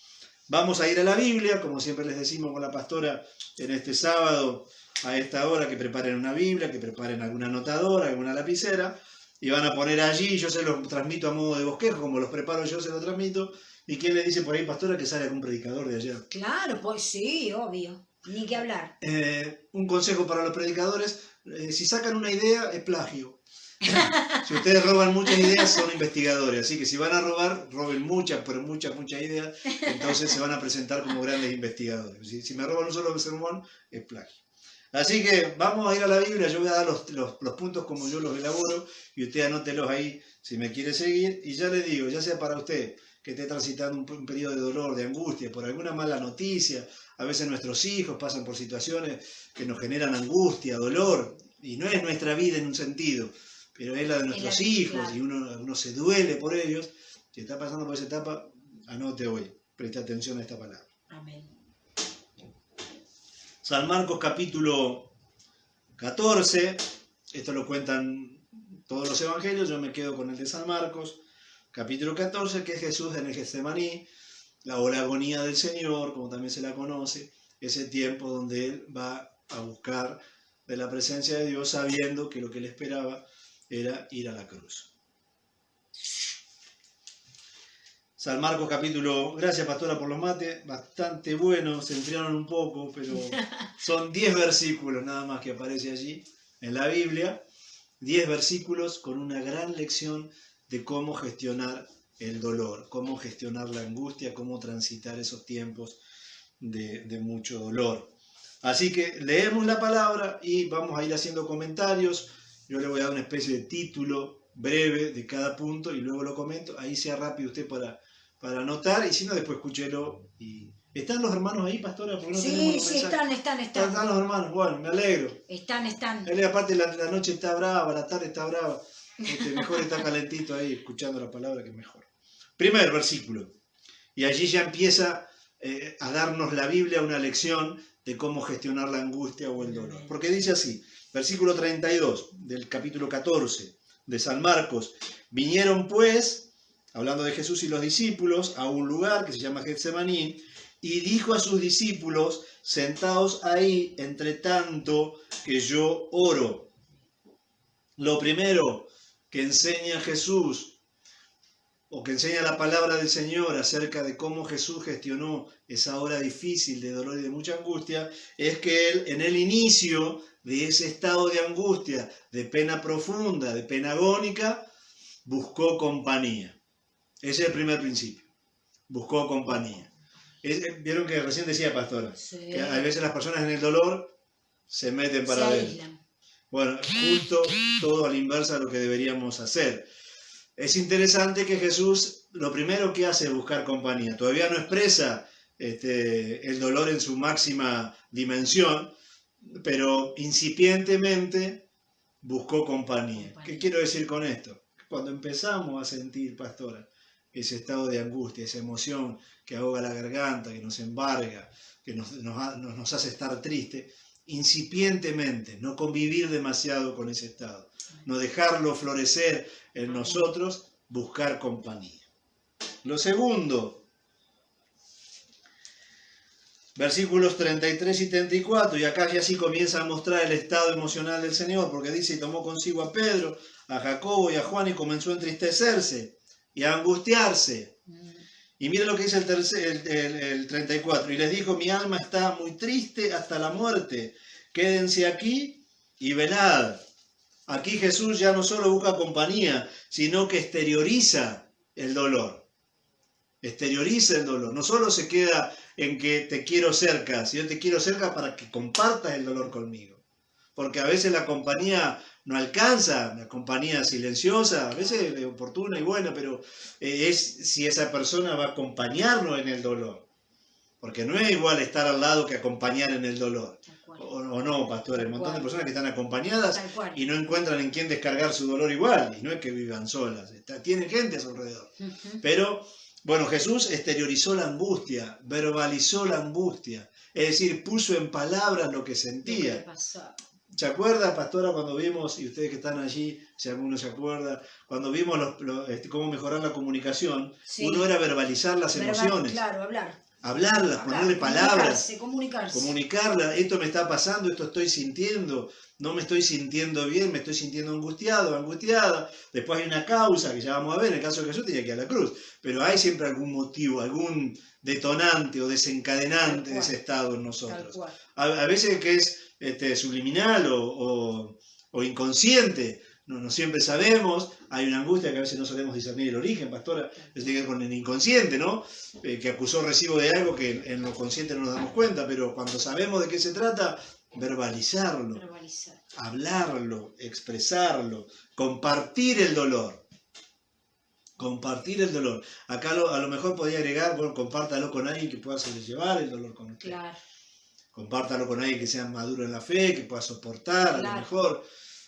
vamos a ir a la Biblia, como siempre les decimos con la pastora en este sábado, a esta hora, que preparen una Biblia, que preparen alguna anotadora, alguna lapicera, y van a poner allí, yo se los transmito a modo de bosquejo, como los preparo yo se los transmito. ¿Y quién le dice por ahí, pastora, que sale algún predicador de allá? Claro, pues sí, obvio, ni que hablar. Un consejo para los predicadores, si sacan una idea, es plagio. Si ustedes roban muchas ideas, son investigadores, así que si van a robar, roben muchas, pero muchas ideas, entonces se van a presentar como grandes investigadores. Si me roban un solo sermón, es plagio. Así que vamos a ir a la Biblia, yo voy a dar los puntos como yo los elaboro, y usted anótelos ahí si me quiere seguir, y ya le digo, ya sea para usted que esté transitando un periodo de dolor, de angustia, por alguna mala noticia, a veces nuestros hijos pasan por situaciones que nos generan angustia, dolor, y no es nuestra vida en un sentido, pero es la de nuestros hijos, claro, y uno se duele por ellos. Si está pasando por esa etapa, anote hoy, preste atención a esta palabra. Amén. San Marcos capítulo 14, esto lo cuentan todos los evangelios, yo me quedo con el de San Marcos, capítulo 14, que es Jesús en el Getsemaní, o la agonía del Señor, como también se la conoce, ese tiempo donde él va a buscar de la presencia de Dios, sabiendo que lo que le esperaba era ir a la cruz. San Marcos capítulo, gracias pastora por los mates, bastante bueno, se enfriaron un poco, pero son 10 versículos nada más que aparece allí en la Biblia, 10 versículos con una gran lección de cómo gestionar el dolor, cómo gestionar la angustia, cómo transitar esos tiempos de mucho dolor. Así que leemos la palabra y vamos a ir haciendo comentarios. Yo le voy a dar una especie de título breve de cada punto y luego lo comento. Ahí sea rápido usted para anotar, y si no, después escúchelo. ¿Están los hermanos ahí, pastora? Porque no Sí, sí, están los hermanos, bueno, me alegro. Están. Aparte la noche está brava, la tarde está brava. Mejor está calentito ahí, escuchando la palabra, que es mejor. Primer versículo. Y allí ya empieza a darnos la Biblia una lección de cómo gestionar la angustia o el dolor. Porque dice así, versículo 32 del capítulo 14 de San Marcos. Vinieron pues, hablando de Jesús y los discípulos, a un lugar que se llama Getsemaní, y dijo a sus discípulos, sentaos ahí, entre tanto que yo oro. Lo primero que enseña Jesús, o que enseña la palabra del Señor acerca de cómo Jesús gestionó esa hora difícil de dolor y de mucha angustia, es que Él, en el inicio de ese estado de angustia, de pena profunda, de pena agónica, buscó compañía. Ese es el primer principio. Buscó compañía. Vieron que recién decía pastora, sí, que a veces las personas en el dolor se meten para adentro. Bueno, justo todo a la inversa de lo que deberíamos hacer. Es interesante que Jesús lo primero que hace es buscar compañía. Todavía no expresa el dolor en su máxima dimensión, pero incipientemente buscó compañía. ¿Qué quiero decir con esto? Cuando empezamos a sentir, pastora, ese estado de angustia, esa emoción que ahoga la garganta, que nos embarga, que nos hace estar triste, incipientemente, no convivir demasiado con ese estado, no dejarlo florecer en nosotros, buscar compañía. Lo segundo, versículos 33 y 34, y acá ya sí comienza a mostrar el estado emocional del Señor, porque dice, y tomó consigo a Pedro, a Jacobo y a Juan, y comenzó a entristecerse y a angustiarse. Y miren lo que dice el 34, y les dijo, mi alma está muy triste hasta la muerte, quédense aquí y velad. Aquí Jesús ya no solo busca compañía, sino que exterioriza el dolor. Exterioriza el dolor. No solo se queda en que te quiero cerca, sino te quiero cerca para que compartas el dolor conmigo. Porque a veces la compañía no alcanza, la compañía silenciosa, a veces es oportuna y buena, pero es si esa persona va a acompañarnos en el dolor. Porque no es igual estar al lado que acompañar en el dolor. O no, pastor, hay un montón de personas que están acompañadas y no encuentran en quién descargar su dolor igual, y no es que vivan solas, tienen gente a su alrededor. Pero, bueno, Jesús exteriorizó la angustia, verbalizó la angustia, es decir, puso en palabras lo que sentía. ¿Se acuerda, pastora, cuando vimos, y ustedes que están allí, si alguno se acuerda, cuando vimos cómo mejorar la comunicación, sí, uno era verbalizar las emociones. Claro, hablarlas, ponerle palabras, comunicarlas. Esto me está pasando, esto estoy sintiendo, no me estoy sintiendo bien, me estoy sintiendo angustiado, angustiada. Después hay una causa que ya vamos a ver, en el caso de Jesús tenía que ir a la cruz, pero hay siempre algún motivo, algún detonante o desencadenante de ese estado en nosotros. A veces que es subliminal o inconsciente. No siempre sabemos, hay una angustia que a veces no sabemos discernir el origen, pastora, eso tiene que ver con el inconsciente, ¿no? Que acusó recibo de algo que en lo consciente no nos damos cuenta, pero cuando sabemos de qué se trata, verbalizarlo, hablarlo, expresarlo, compartir el dolor. Compartir el dolor. Acá a lo mejor podría agregar, bueno, compártalo con alguien que pueda sobrellevar el dolor con usted. Claro. Compártalo con alguien que sea maduro en la fe, que pueda soportar, a lo mejor.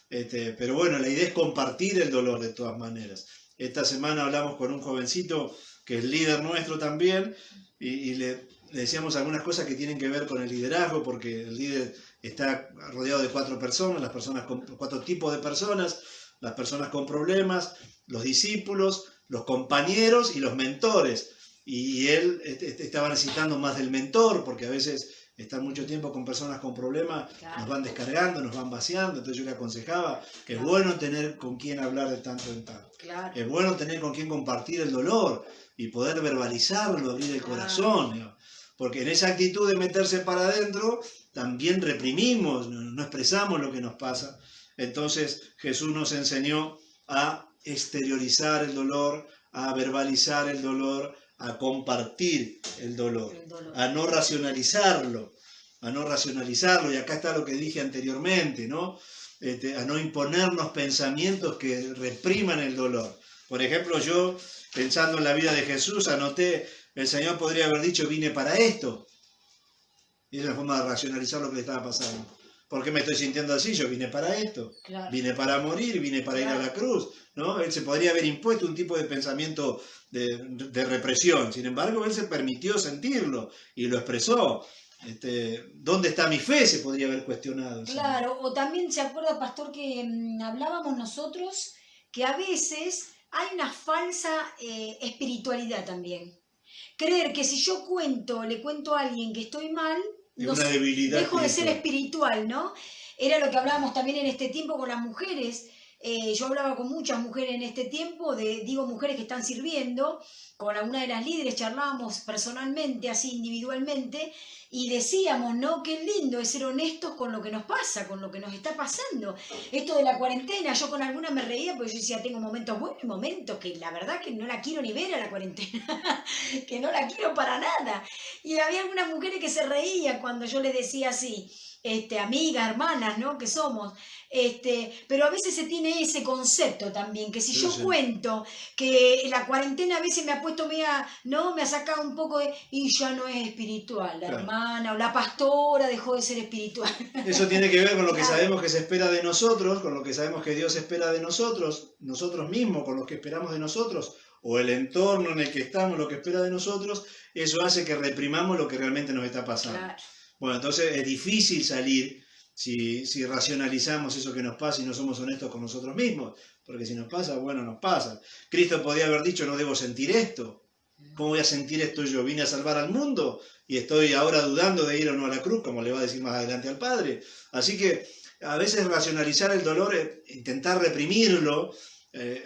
Pero bueno, la idea es compartir el dolor de todas maneras. Esta semana hablamos con un jovencito que es líder nuestro también y le decíamos algunas cosas que tienen que ver con el liderazgo, porque el líder está rodeado de 4 personas, 4 tipos de personas, las personas con problemas, los discípulos, los compañeros y los mentores. Y él estaba necesitando más del mentor, porque a veces estar mucho tiempo con personas con problemas, Claro. nos van descargando, nos van vaciando. Entonces yo le aconsejaba que es bueno tener con quién hablar de tanto en tanto. Claro. Es bueno tener con quién compartir el dolor y poder verbalizarlo, abrir el corazón, digamos. Porque en esa actitud de meterse para adentro, también reprimimos, no expresamos lo que nos pasa. Entonces Jesús nos enseñó a exteriorizar el dolor, a verbalizar el dolor, a compartir el dolor, a no racionalizarlo, y acá está lo que dije anteriormente, ¿no? A no imponernos pensamientos que repriman el dolor. Por ejemplo, yo, pensando en la vida de Jesús, anoté, el Señor podría haber dicho, vine para esto. Y es una forma de racionalizar lo que le estaba pasando. ¿Por qué me estoy sintiendo así? Yo vine para esto, Claro. vine para morir, vine para ir a la cruz, ¿no? Él se podría haber impuesto un tipo de pensamiento de represión, sin embargo, él se permitió sentirlo y lo expresó. ¿Dónde está mi fe? Se podría haber cuestionado. Claro, o también se acuerda, pastor, que hablábamos nosotros que a veces hay una falsa espiritualidad también. Creer que si yo le cuento a alguien que estoy mal, Es una debilidad dejo de ser espiritual. espiritual, ¿no? Era lo que hablábamos también en este tiempo con las mujeres. Yo hablaba con muchas mujeres en este tiempo, digo mujeres que están sirviendo, con alguna de las líderes charlábamos personalmente, así individualmente, y decíamos, ¿no? Qué lindo es ser honestos con lo que nos pasa, con lo que nos está pasando. Esto de la cuarentena, yo con alguna me reía porque yo decía, tengo momentos buenos y momentos que la verdad que no la quiero ni ver a la cuarentena, que no la quiero para nada. Y había algunas mujeres que se reían cuando yo les decía así, amigas, hermanas, ¿no? Que somos. Pero a veces se tiene ese concepto también, que si Sí, yo sí. cuento que la cuarentena a veces me ha puesto ¿no? Me ha sacado un poco y ya no es espiritual, la Claro. hermana o la pastora dejó de ser espiritual. Eso tiene que ver con lo que Claro. sabemos que se espera de nosotros, con lo que sabemos que Dios espera de nosotros mismos, con lo que esperamos de nosotros, o el entorno en el que estamos, lo que espera de nosotros. Eso hace que reprimamos lo que realmente nos está pasando. Claro. Bueno, entonces es difícil salir si racionalizamos eso que nos pasa y no somos honestos con nosotros mismos, porque si nos pasa, bueno, nos pasa. Cristo podía haber dicho, no debo sentir esto. ¿Cómo voy a sentir esto yo? Vine a salvar al mundo y estoy ahora dudando de ir o no a la cruz, como le va a decir más adelante al Padre. Así que a veces racionalizar el dolor, intentar reprimirlo,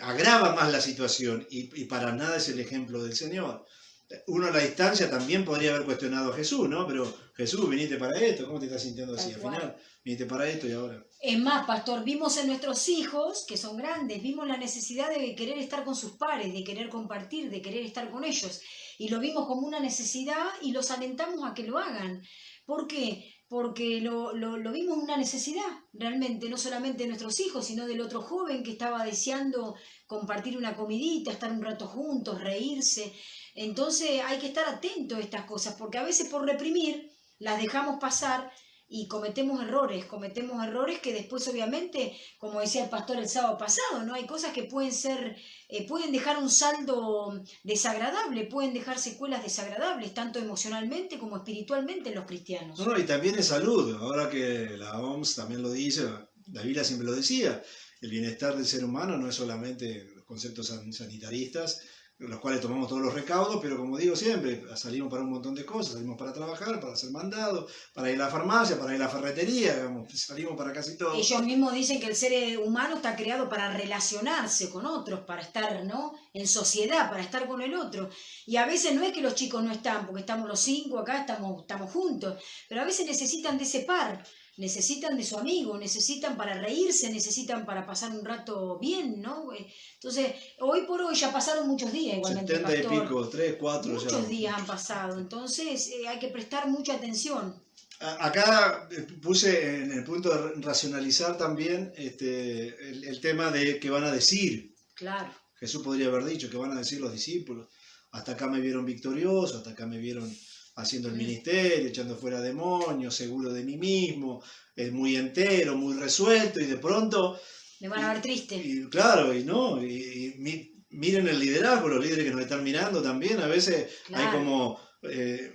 agrava más la situación y para nada es el ejemplo del Señor. Uno a la distancia también podría haber cuestionado a Jesús, ¿no? Pero Jesús, viniste para esto, ¿cómo te estás sintiendo así? Al final, viniste para esto y ahora. Es más, pastor, vimos en nuestros hijos, que son grandes, vimos la necesidad de querer estar con sus pares, de querer compartir, de querer estar con ellos. Y lo vimos como una necesidad y los alentamos a que lo hagan. ¿Por qué? Porque lo vimos una necesidad, realmente, no solamente de nuestros hijos, sino del otro joven que estaba deseando compartir una comidita, estar un rato juntos, reírse. Entonces hay que estar atentos a estas cosas, porque a veces por reprimir las dejamos pasar y cometemos errores que después obviamente, como decía el pastor el sábado pasado, ¿no? Hay cosas que pueden dejar un saldo desagradable, pueden dejar secuelas desagradables, tanto emocionalmente como espiritualmente en los cristianos. No, y también es salud, ahora que la OMS también lo dice, la Biblia siempre lo decía, el bienestar del ser humano no es solamente los conceptos sanitaristas, los cuales tomamos todos los recaudos, pero como digo siempre, salimos para un montón de cosas, salimos para trabajar, para hacer mandados, para ir a la farmacia, para ir a la ferretería, digamos, salimos para casi todo. Ellos mismos dicen que el ser humano está creado para relacionarse con otros, para estar, ¿no? En sociedad, para estar con el otro. Y a veces no es que los chicos no están, porque estamos los 5 acá, estamos juntos, pero a veces necesitan de ese par. Necesitan de su amigo, necesitan para reírse, necesitan para pasar un rato bien, ¿no? Entonces, hoy por hoy ya pasaron muchos días igualmente, 70 y pastor. pico, 3, 4 ya. Muchos días han pasado, entonces hay que prestar mucha atención. Acá puse en el punto de racionalizar también el tema de qué van a decir. Claro. Jesús podría haber dicho qué van a decir los discípulos. Hasta acá me vieron victorioso, hasta acá me vieron haciendo el ministerio, echando fuera demonios, seguro de mí mismo, muy entero, muy resuelto, y de pronto... Me van a ver triste. Y claro, miren el liderazgo, los líderes que nos están mirando también, a veces Claro. hay como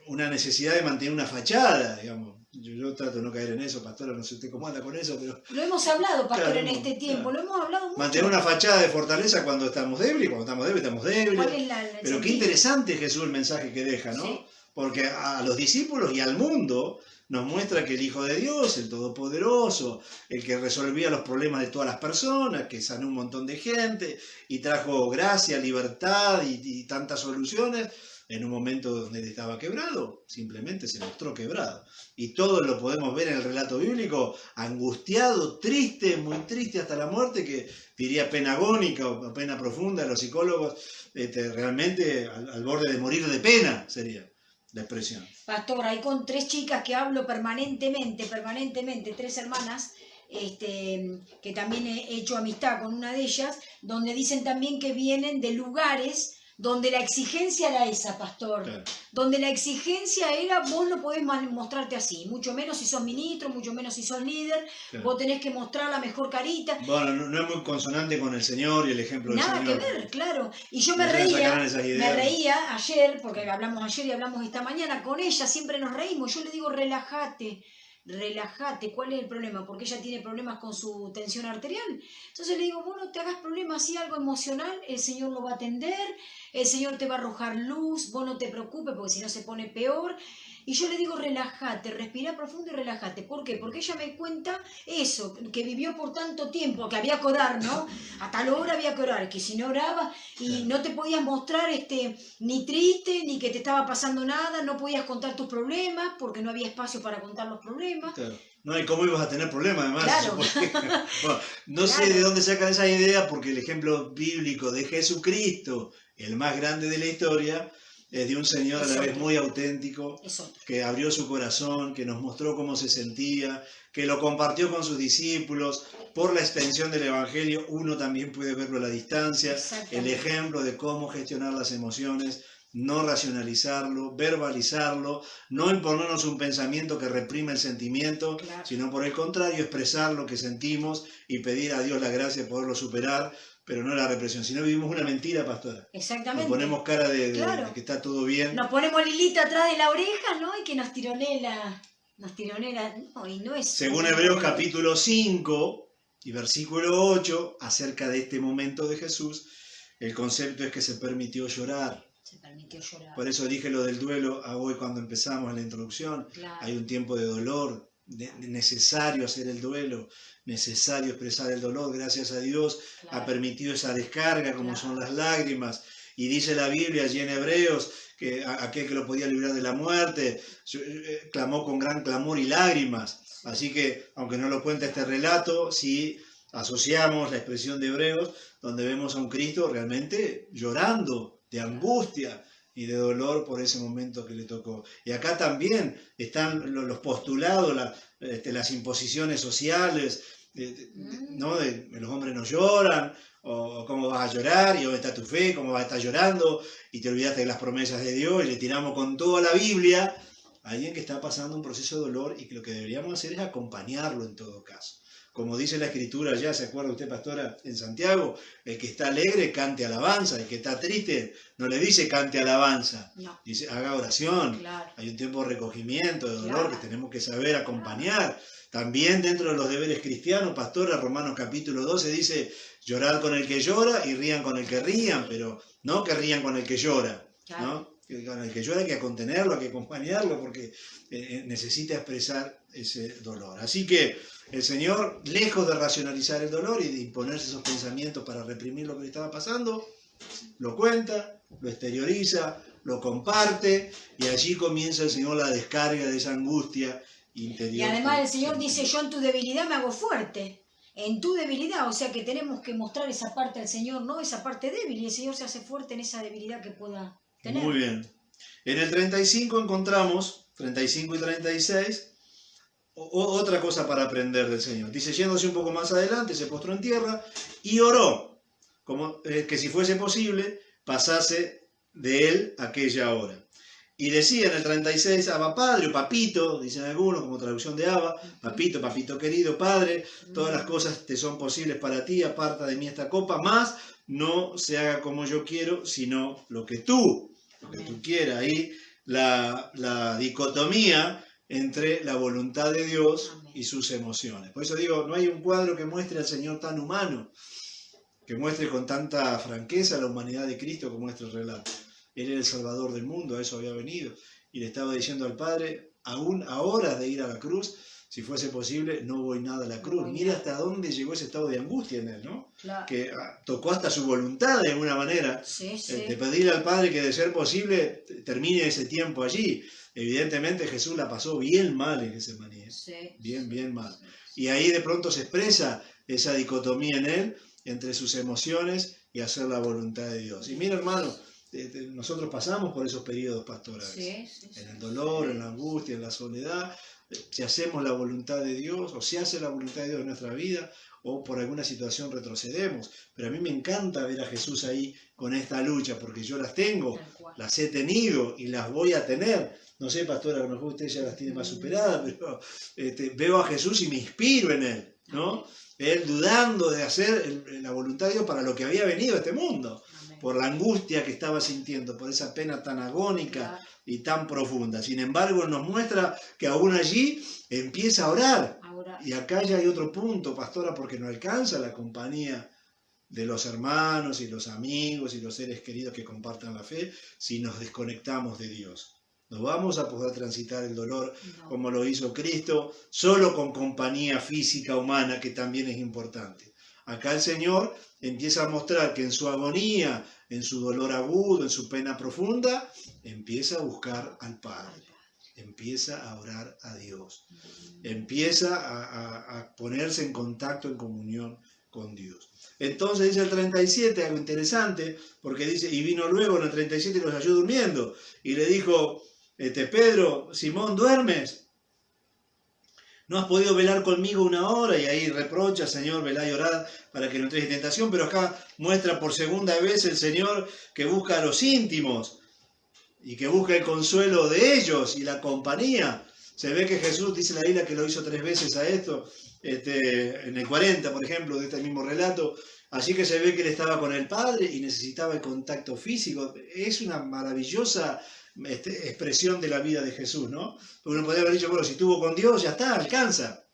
una necesidad de mantener una fachada, digamos. Yo trato de no caer en eso, pastora, no sé usted cómo anda con eso, pero... Lo hemos hablado, pastor, Claro, en este tiempo, claro. lo hemos hablado mucho. Mantener una fachada de fortaleza cuando estamos débiles, cuando estamos débiles, estamos débiles. ¿Cuál es el Pero qué sentido? interesante Jesús el mensaje que deja, ¿no? Sí. Porque a los discípulos y al mundo nos muestra que el Hijo de Dios, el Todopoderoso, el que resolvía los problemas de todas las personas, que sanó un montón de gente y trajo gracia, libertad y tantas soluciones, en un momento donde él estaba quebrado, simplemente se mostró quebrado. Y todo lo podemos ver en el relato bíblico, angustiado, triste, muy triste hasta la muerte, que diría pena agónica o pena profunda, los psicólogos, realmente al borde de morir de pena sería la expresión. Pastor, ahí con 3 chicas que hablo permanentemente, 3 hermanas, que también he hecho amistad con una de ellas, donde dicen también que vienen de lugares donde la exigencia era esa, pastor. Claro. Donde la exigencia era, vos no podés mostrarte así, mucho menos si sos ministro, mucho menos si sos líder, Claro. vos tenés que mostrar la mejor carita. Bueno, no es muy consonante con el Señor y el ejemplo del Nada Señor. que ver, claro. Y yo No me se sacarán esas ideas. reía ayer, porque hablamos ayer y hablamos esta mañana, con ella siempre nos reímos. Yo le digo, relájate, ¿cuál es el problema? Porque ella tiene problemas con su tensión arterial. Entonces le digo, vos no te hagas problemas, si algo emocional, el Señor lo va a atender, el Señor te va a arrojar luz, vos no te preocupes porque si no se pone peor. Y yo le digo, relájate, respira profundo y relájate. ¿Por qué? Porque ella me cuenta eso, que vivió por tanto tiempo, que había que orar, ¿no? A tal hora había que orar, que si no oraba y no te podías mostrar ni triste, ni que te estaba pasando nada, no podías contar tus problemas, porque no había espacio para contar los problemas. Claro. No, y cómo ibas a tener problemas además. Claro. Bueno, no sé de dónde sacan esa idea, porque el ejemplo bíblico de Jesucristo, el más grande de la historia, es de un Señor a la vez muy auténtico, que abrió su corazón, que nos mostró cómo se sentía, que lo compartió con sus discípulos. Por la extensión del Evangelio, uno también puede verlo a la distancia, el ejemplo de cómo gestionar las emociones, no racionalizarlo, verbalizarlo, no imponernos un pensamiento que reprime el sentimiento, sino por el contrario, expresar lo que sentimos y pedir a Dios la gracia de poderlo superar, pero no la represión. Si no, vivimos una mentira, pastora. Exactamente. Nos ponemos cara de que está todo bien. Nos ponemos Lilita atrás de la oreja, ¿no? Y que nos tironea, no, y no es... Según Hebreos capítulo 5 y versículo 8, acerca de este momento de Jesús, el concepto es que se permitió llorar. Se permitió llorar. Por eso dije lo del duelo a hoy cuando empezamos en la introducción. Claro. Hay un tiempo de dolor, necesario hacer el duelo, necesario expresar el dolor. Gracias a Dios ha permitido esa descarga como son las lágrimas. Y dice la Biblia allí en Hebreos que aquel que lo podía librar de la muerte clamó con gran clamor y lágrimas. Así que, aunque no lo cuenta este relato, sí asociamos la expresión de Hebreos, donde vemos a un Cristo realmente llorando de angustia y de dolor por ese momento que le tocó. Y acá también están los postulados, las imposiciones sociales, ¿no? Los hombres no lloran, o cómo vas a llorar, y dónde está tu fe, cómo vas a estar llorando, y te olvidaste de las promesas de Dios, y le tiramos con toda la Biblia a alguien que está pasando un proceso de dolor, y que lo que deberíamos hacer es acompañarlo en todo caso. Como dice la Escritura ya, ¿se acuerda usted, pastora, en Santiago? El que está alegre cante alabanza, el que está triste no le dice cante alabanza, no. Dice haga oración. Claro. Hay un tiempo de recogimiento, de dolor, que tenemos que saber acompañar. También dentro de los deberes cristianos, pastora, Romanos capítulo 12 dice, llorad con el que llora y rían con el que rían, pero no que rían con el que llora, ¿no? Con el que llora hay que contenerlo, hay que acompañarlo, porque necesita expresar ese dolor. Así que el Señor, lejos de racionalizar el dolor y de imponerse esos pensamientos para reprimir lo que le estaba pasando, lo cuenta, lo exterioriza, lo comparte, y allí comienza el Señor la descarga de esa angustia interior. Y además el Señor dice, yo en tu debilidad me hago fuerte. En tu debilidad, o sea que tenemos que mostrar esa parte al Señor, ¿no? Esa parte débil, y el Señor se hace fuerte en esa debilidad que pueda tener. Muy bien. En el 35 encontramos, 35 y 36, otra cosa para aprender del Señor. Dice, yéndose un poco más adelante, se postró en tierra y oró, como que si fuese posible, pasase de él aquella hora. Y decía en el 36, Abba Padre, o Papito, dicen algunos, como traducción de Abba, Papito, Papito querido, Padre, todas las cosas te son posibles para ti, aparta de mí esta copa, más no se haga como yo quiero, sino lo que tú quieras. Ahí la dicotomía entre la voluntad de Dios y sus emociones. Por eso digo, no hay un cuadro que muestre al Señor tan humano, que muestre con tanta franqueza la humanidad de Cristo como este relato. Él era el Salvador del mundo, a eso había venido. Y le estaba diciendo al Padre, aún a horas de ir a la cruz, si fuese posible, no voy nada a la cruz. Mira hasta dónde llegó ese estado de angustia en él, ¿no? Claro. Que tocó hasta su voluntad de alguna manera, Sí, sí. de pedirle al Padre que de ser posible termine ese tiempo allí. Evidentemente Jesús la pasó bien mal en Getsemaní, Sí. bien mal. Y ahí de pronto se expresa esa dicotomía en él entre sus emociones y hacer la voluntad de Dios. Y mira, hermano, nosotros pasamos por esos periodos pastorales, Sí. en el dolor, en la angustia, en la soledad. Si hacemos la voluntad de Dios, o si hace la voluntad de Dios en nuestra vida, o por alguna situación retrocedemos. Pero a mí me encanta ver a Jesús ahí con esta lucha, porque yo las tengo, las he tenido y las voy a tener. No sé, pastora, a lo mejor usted ya las tiene más superadas, pero veo a Jesús y me inspiro en él, ¿no? Él dudando de hacer la voluntad de Dios para lo que había venido a este mundo, por la angustia que estaba sintiendo, por esa pena tan agónica y tan profunda. Sin embargo, nos muestra que aún allí empieza a orar. Y acá ya hay otro punto, pastora, porque no alcanza la compañía de los hermanos y los amigos y los seres queridos que compartan la fe si nos desconectamos de Dios. No vamos a poder transitar el dolor como lo hizo Cristo, solo con compañía física humana, que también es importante. Acá el Señor empieza a mostrar que en su agonía, en su dolor agudo, en su pena profunda, empieza a buscar al Padre, empieza a orar a Dios, empieza a ponerse en contacto, en comunión con Dios. Entonces dice el 37, algo interesante, porque dice, y vino luego en el 37 y los halló durmiendo, y le dijo, Pedro, Simón, ¿duermes? ¿No has podido velar conmigo una hora? Y ahí reprocha, Señor, velá y orad para que no entréis en tentación, pero acá muestra por segunda vez el Señor que busca a los íntimos y que busca el consuelo de ellos y la compañía. Se ve que Jesús, dice la Biblia, que lo hizo 3 veces a esto, en el 40, por ejemplo, de este mismo relato. Así que se ve que él estaba con el Padre y necesitaba el contacto físico. Es una maravillosa expresión de la vida de Jesús, ¿no? Uno podría haber dicho, bueno, si estuvo con Dios, ya está, alcanza.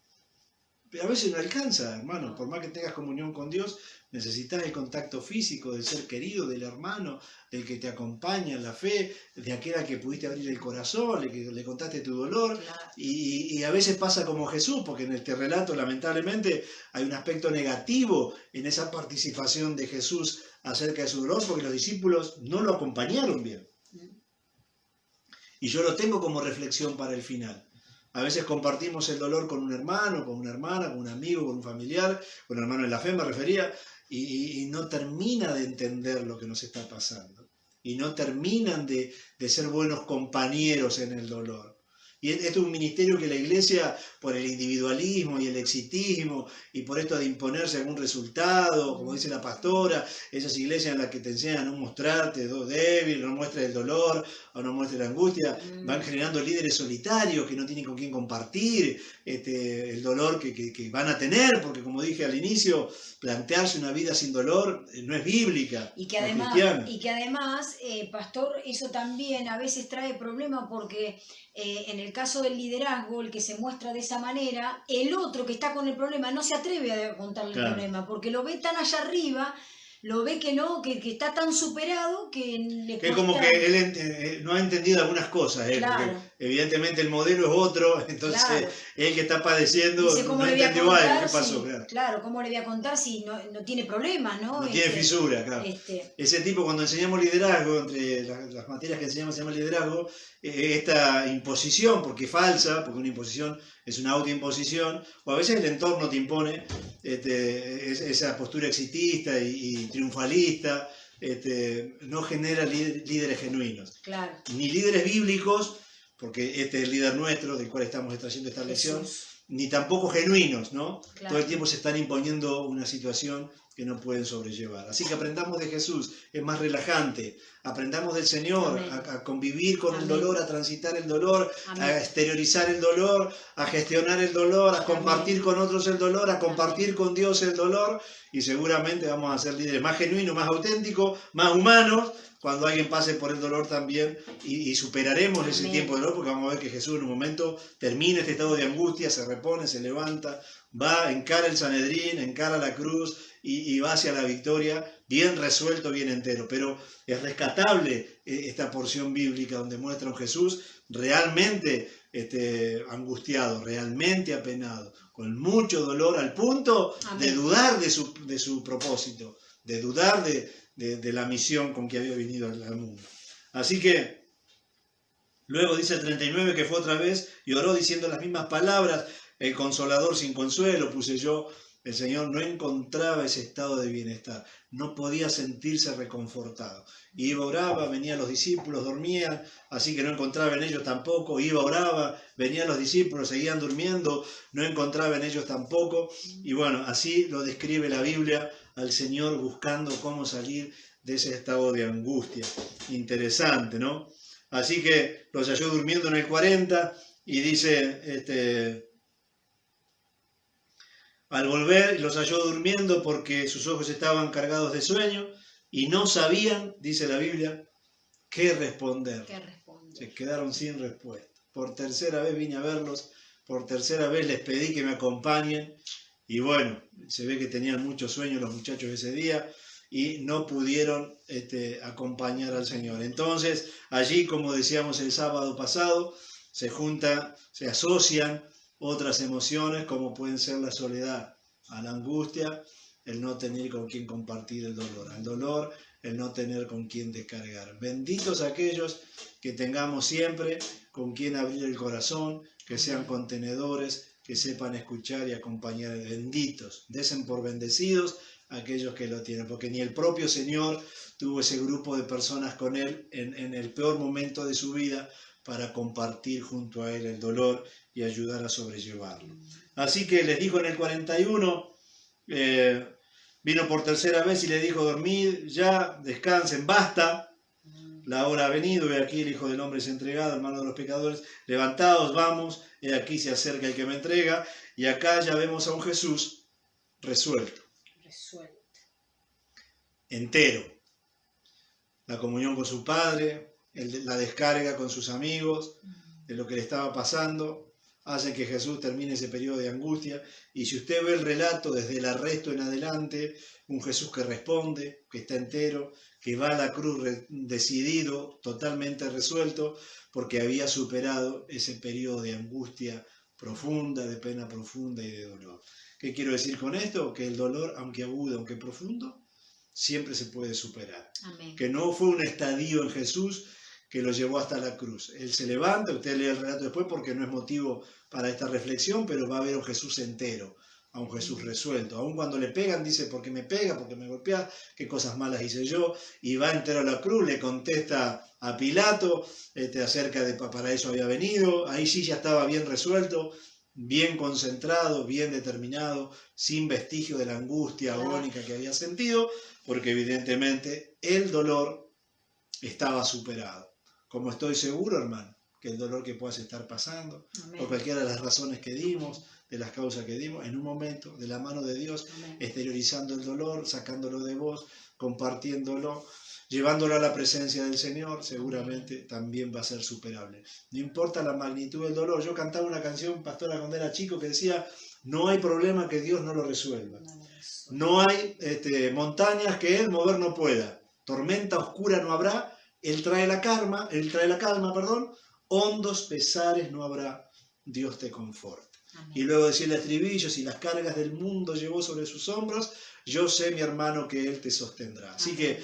Pero a veces no alcanza, hermano. Por más que tengas comunión con Dios, necesitas el contacto físico del ser querido, del hermano, del que te acompaña en la fe, de aquel al que pudiste abrir el corazón, que le contaste tu dolor. Claro. Y a veces pasa como Jesús, porque en este relato, lamentablemente, hay un aspecto negativo en esa participación de Jesús acerca de su dolor, porque los discípulos no lo acompañaron bien. Y yo lo tengo como reflexión para el final. A veces compartimos el dolor con un hermano, con una hermana, con un amigo, con un familiar, con un hermano en la fe me refería, y no termina de entender lo que nos está pasando. Y no terminan de ser buenos compañeros en el dolor. Y esto es un ministerio que la iglesia, por el individualismo y el exitismo, y por esto de imponerse algún resultado, como dice la pastora, esas iglesias en las que te enseñan a no mostrarte débil, no muestres el dolor, o no muestres la angustia, van generando líderes solitarios que no tienen con quién compartir el dolor que van a tener, porque como dije al inicio, plantearse una vida sin dolor no es bíblica, y que además, pastor, eso también a veces trae problemas porque en el caso del liderazgo, el que se muestra de esa manera, el otro que está con el problema no se atreve a contarle el problema, porque lo ve tan allá arriba, lo ve que no, que está tan superado que le cuesta... Es como que él no ha entendido algunas cosas, claro. Porque evidentemente el modelo es otro, entonces claro. Él que está padeciendo dice, no entendió algo, ¿qué pasó? Si, claro, ¿cómo le voy a contar si no tiene problemas, no? No tiene fisura, claro. Ese tipo, cuando enseñamos liderazgo, entre las materias que enseñamos se llama liderazgo, esta imposición, porque es falsa, porque una imposición es una autoimposición, o a veces el entorno te impone esa postura exitista y triunfalista, no genera líderes genuinos. Claro. Ni líderes bíblicos, porque este es el líder nuestro, del cual estamos extrayendo esta lección, ni tampoco genuinos, ¿no? Claro. Todo el tiempo se están imponiendo una situación que no pueden sobrellevar. Así que aprendamos de Jesús, es más relajante. Aprendamos del Señor a convivir con el dolor, a transitar el dolor, a exteriorizar el dolor, a gestionar el dolor, a compartir con otros el dolor, a compartir con Dios el dolor, y seguramente vamos a ser líderes más genuinos, más auténticos, más humanos, cuando alguien pase por el dolor también, y superaremos ese tiempo de dolor, porque vamos a ver que Jesús en un momento termina este estado de angustia, se repone, se levanta, va, encara el Sanedrín, encara la cruz, y va hacia la victoria, bien resuelto, bien entero. Pero es rescatable esta porción bíblica donde muestra un Jesús realmente angustiado, realmente apenado, con mucho dolor, al punto de dudar de su propósito, de dudar de la misión con que había venido al mundo. Así que luego dice el 39 que fue otra vez y oró diciendo las mismas palabras, el consolador sin consuelo, puse yo. El Señor no encontraba ese estado de bienestar, no podía sentirse reconfortado. Iba, oraba, venían los discípulos, dormían, así que no encontraba en ellos tampoco. Iba, oraba, venían los discípulos, seguían durmiendo, no encontraba en ellos tampoco. Y bueno, así lo describe la Biblia al Señor buscando cómo salir de ese estado de angustia. Interesante, ¿no? Así que los halló durmiendo en el 40 y dice... Al volver los halló durmiendo porque sus ojos estaban cargados de sueño y no sabían, dice la Biblia, qué responder. Se quedaron sin respuesta. Por tercera vez vine a verlos, por tercera vez les pedí que me acompañen y bueno, se ve que tenían mucho sueño los muchachos ese día y no pudieron acompañar al Señor. Entonces, allí, como decíamos el sábado pasado, se juntan, se asocian otras emociones como pueden ser la soledad, a la angustia, el no tener con quien compartir el dolor, al dolor, el no tener con quien descargar. Benditos aquellos que tengamos siempre con quien abrir el corazón, que sean contenedores, que sepan escuchar y acompañar. Benditos, desen por bendecidos aquellos que lo tienen, porque ni el propio Señor tuvo ese grupo de personas con Él en el peor momento de su vida para compartir junto a Él el dolor y ayudar a sobrellevarlo. Así que les dijo en el 41, vino por tercera vez y les dijo, dormid ya, descansen, basta, la hora ha venido, he aquí el Hijo del Hombre es entregado, hermano de los pecadores, levantaos, vamos, he aquí se acerca el que me entrega, y acá ya vemos a un Jesús resuelto. Entero. La comunión con su Padre, la descarga con sus amigos, de lo que le estaba pasando, hace que Jesús termine ese periodo de angustia. Y si usted ve el relato desde el arresto en adelante, un Jesús que responde, que está entero, que va a la cruz decidido, totalmente resuelto, porque había superado ese periodo de angustia profunda, de pena profunda y de dolor. ¿Qué quiero decir con esto? Que el dolor, aunque agudo, aunque profundo, siempre se puede superar. Amén. Que no fue un estadio en Jesús que lo llevó hasta la cruz. Él se levanta, usted lee el relato después porque no es motivo para esta reflexión, pero va a ver a un Jesús entero, a un Jesús resuelto. Aun cuando le pegan, dice, ¿por qué me pega? ¿Por qué me golpea? ¿Qué cosas malas hice yo? Y va entero a la cruz, le contesta a Pilato acerca de para eso había venido. Ahí sí ya estaba bien resuelto, bien concentrado, bien determinado, sin vestigio de la angustia agónica que había sentido, porque evidentemente el dolor estaba superado. Como estoy seguro, hermano, que el dolor que puedas estar pasando, Amén, por cualquiera de las razones que dimos, de las causas que dimos, en un momento, de la mano de Dios, amén, exteriorizando el dolor, sacándolo de vos, compartiéndolo, llevándolo a la presencia del Señor, seguramente también va a ser superable. No importa la magnitud del dolor. Yo cantaba una canción, pastora, cuando era chico, que decía, no hay problema que Dios no lo resuelva. No hay montañas que Él mover no pueda. Tormenta oscura no habrá. Él trae la calma, hondos pesares no habrá, Dios te conforta. amén. Y luego decía el estribillo, si las cargas del mundo llevó sobre sus hombros, yo sé, mi hermano, que Él te sostendrá. Así que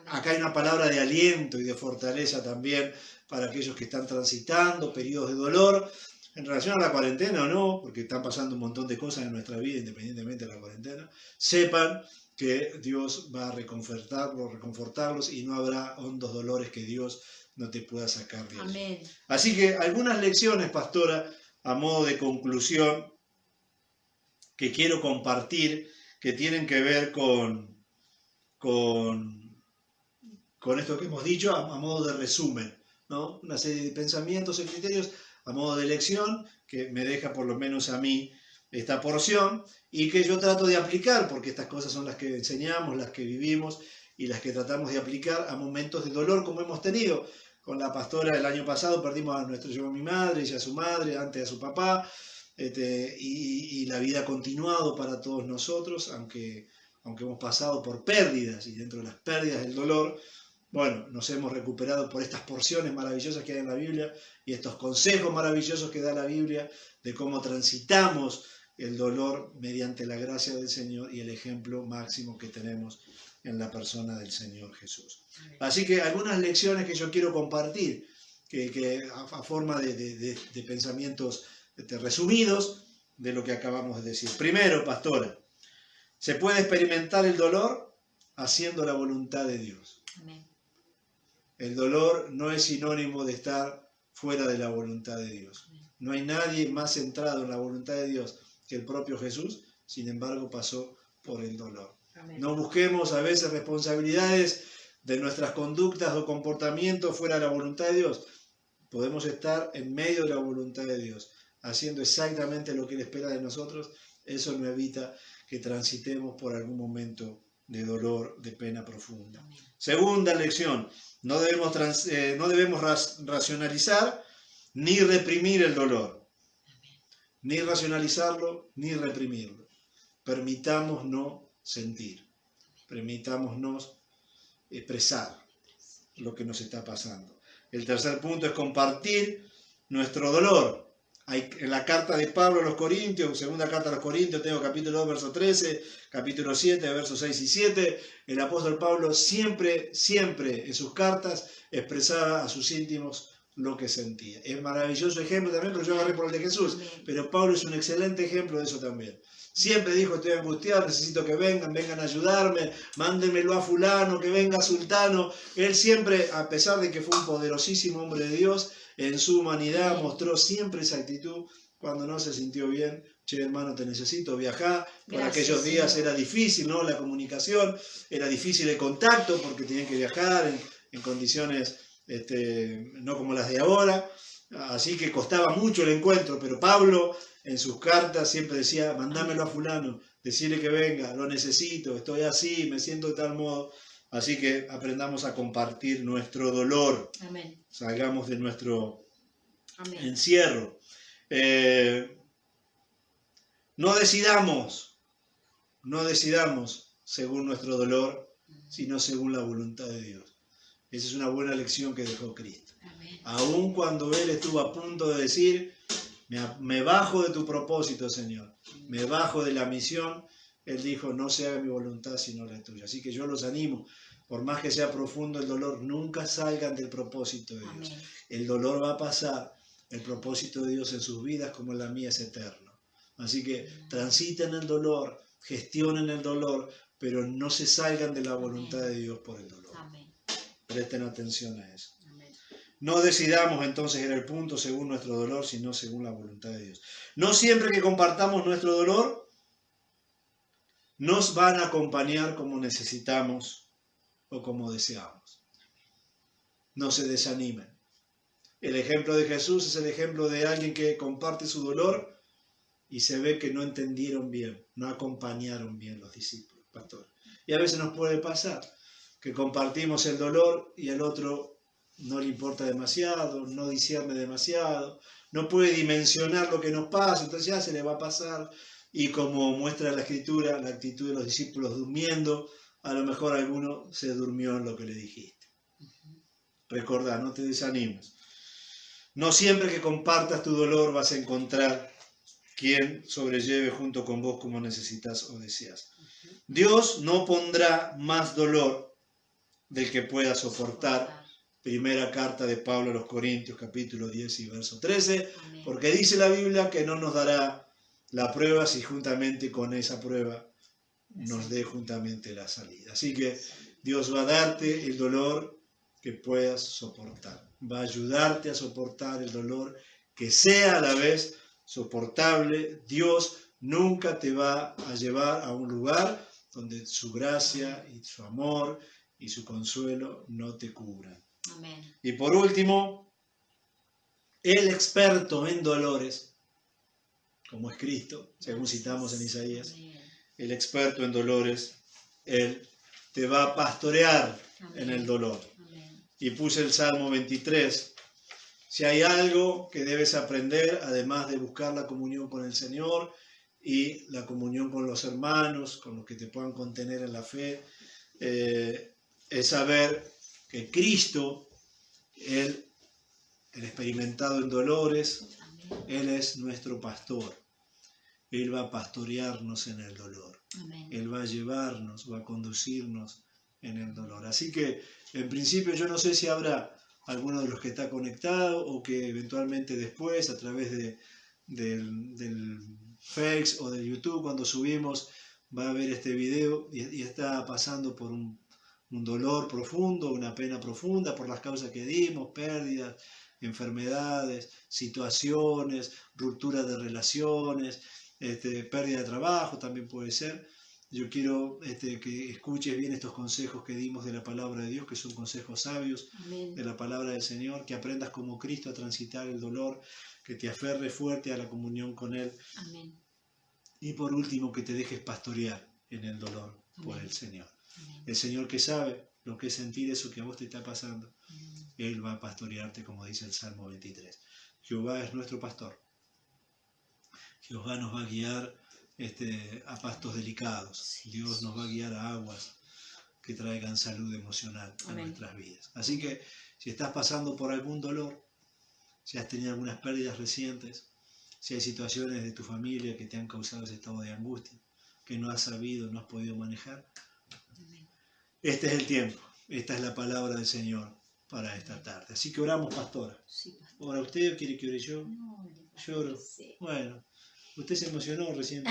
acá hay una palabra de aliento y de fortaleza también para aquellos que están transitando periodos de dolor, en relación a la cuarentena o no, porque están pasando un montón de cosas en nuestra vida independientemente de la cuarentena. Sepan que Dios va a reconfortarlos y no habrá hondos dolores que Dios no te pueda sacar de ellos. Amén. Así que algunas lecciones, pastora, a modo de conclusión, que quiero compartir, que tienen que ver con esto que hemos dicho, a modo de resumen, ¿no? Una serie de pensamientos y criterios a modo de lección que me deja por lo menos a mí esta porción y que yo trato de aplicar, porque estas cosas son las que enseñamos, las que vivimos y las que tratamos de aplicar a momentos de dolor como hemos tenido. Con la pastora el año pasado perdimos a mi madre, ella a su madre, antes a su papá, y la vida ha continuado para todos nosotros, aunque hemos pasado por pérdidas y dentro de las pérdidas el dolor, Bueno, nos hemos recuperado por estas porciones maravillosas que hay en la Biblia y estos consejos maravillosos que da la Biblia de cómo transitamos el dolor mediante la gracia del Señor y el ejemplo máximo que tenemos en la persona del Señor Jesús. Así que algunas lecciones que yo quiero compartir, que a forma de pensamientos resumidos de lo que acabamos de decir. Primero, pastora, se puede experimentar el dolor haciendo la voluntad de Dios. Amén. El dolor no es sinónimo de estar fuera de la voluntad de Dios. No hay nadie más centrado en la voluntad de Dios que el propio Jesús, sin embargo pasó por el dolor. Amén. No busquemos a veces responsabilidades de nuestras conductas o comportamientos fuera de la voluntad de Dios. Podemos estar en medio de la voluntad de Dios, haciendo exactamente lo que Él espera de nosotros. Eso no evita que transitemos por algún momento de dolor, de pena profunda. Amén. Segunda lección, no debemos racionalizar ni reprimir el dolor. Ni racionalizarlo, ni reprimirlo. Permitámonos sentir. Permitámonos expresar lo que nos está pasando. El tercer punto es compartir nuestro dolor. En la carta de Pablo a los Corintios, segunda carta a los Corintios, tengo capítulo 2, verso 13, capítulo 7, versos 6 y 7, el apóstol Pablo siempre en sus cartas expresaba a sus íntimos lo que sentía. Es maravilloso ejemplo también, pero yo agarré por el de Jesús, pero Pablo es un excelente ejemplo de eso también. Siempre dijo, estoy angustiado, necesito que vengan a ayudarme, mándenmelo a fulano, que venga sultano. Él siempre, a pesar de que fue un poderosísimo hombre de Dios, en su humanidad mostró siempre esa actitud cuando no se sintió bien. Che, hermano, te necesito, viajar. Por aquellos días era difícil, ¿no? La comunicación, era difícil el contacto porque tenían que viajar en condiciones no como las de ahora. Así que costaba mucho el encuentro, pero Pablo en sus cartas siempre decía, mandámelo a fulano, decirle que venga, lo necesito, estoy así, me siento de tal modo. Así que aprendamos a compartir nuestro dolor. Amén. Salgamos de nuestro Amén. encierro. No decidamos según nuestro dolor, sino según la voluntad de Dios. Esa es una buena lección que dejó Cristo. Amén. Aun cuando Él estuvo a punto de decir, me bajo de tu propósito, Señor, me bajo de la misión, Él dijo, no se haga mi voluntad sino la tuya. Así que yo los animo, por más que sea profundo el dolor, nunca salgan del propósito de Dios. Amén. El dolor va a pasar, el propósito de Dios en sus vidas como en la mía es eterno. Así que transiten el dolor, gestionen el dolor, pero no se salgan de la voluntad de Dios por el dolor. Amén. Presten atención a eso. Amén. No decidamos entonces en el punto según nuestro dolor, sino según la voluntad de Dios. No siempre que compartamos nuestro dolor, nos van a acompañar como necesitamos o como deseamos. No se desanimen. El ejemplo de Jesús es el ejemplo de alguien que comparte su dolor y se ve que no entendieron bien, no acompañaron bien los discípulos, pastor. Y a veces nos puede pasar que compartimos el dolor y el otro no le importa demasiado, no discierne demasiado, no puede dimensionar lo que nos pasa, entonces ya se le va a pasar. Y como muestra la Escritura, la actitud de los discípulos durmiendo, a lo mejor alguno se durmió en lo que le dijiste. Recordá, no te desanimes. No siempre que compartas tu dolor vas a encontrar quien sobrelleve junto con vos como necesitas o deseas. Dios no pondrá más dolor del que pueda soportar. Primera carta de Pablo a los Corintios, capítulo 10 y verso 13, Amén. porque dice la Biblia que no nos dará la prueba si juntamente con esa prueba nos dé juntamente la salida. Así que Dios va a darte el dolor que puedas soportar. Va a ayudarte a soportar el dolor que sea a la vez soportable. Dios nunca te va a llevar a un lugar donde su gracia y su amor y su consuelo no te cubran. Amén. Y por último, el experto en dolores, como es Cristo, según citamos en Isaías, Amén. el experto en dolores, Él te va a pastorear en el dolor. Amén. Y puse el Salmo 23. Si hay algo que debes aprender, además de buscar la comunión con el Señor y la comunión con los hermanos, con los que te puedan contener en la fe, es saber que Cristo, Él, el experimentado en dolores, Amén. Él es nuestro pastor. Él va a pastorearnos en el dolor. Amén. Él va a llevarnos, va a conducirnos en el dolor. Así que, en principio, yo no sé si habrá alguno de los que está conectado o que eventualmente después, a través del Face o de YouTube, cuando subimos, va a ver este video y está pasando por un dolor profundo, una pena profunda por las causas que dimos, pérdidas, enfermedades, situaciones, ruptura de relaciones, pérdida de trabajo también puede ser. Yo quiero que escuches bien estos consejos que dimos de la palabra de Dios, que son consejos sabios. Amén. De la palabra del Señor, que aprendas como Cristo a transitar el dolor, que te aferres fuerte a la comunión con Él. Amén. Y por último, que te dejes pastorear en el dolor por Amén. el Señor. Amén. El Señor, que sabe lo que es sentir eso que a vos te está pasando, Amén. Él va a pastorearte, como dice el Salmo 23. Jehová es nuestro pastor. Jehová nos va a guiar a pastos delicados. Sí, Dios sí. nos va a guiar a aguas que traigan salud emocional a Amén. nuestras vidas. Así que si estás pasando por algún dolor, si has tenido algunas pérdidas recientes, si hay situaciones de tu familia que te han causado ese estado de angustia, que no has sabido, no has podido manejar, Amén. este es el tiempo, esta es la palabra del Señor para esta tarde. Así que oramos, pastora. Sí, pastor. ¿Ora usted o quiere que ore yo? No, Lloro. sí. Bueno, usted se emocionó recién.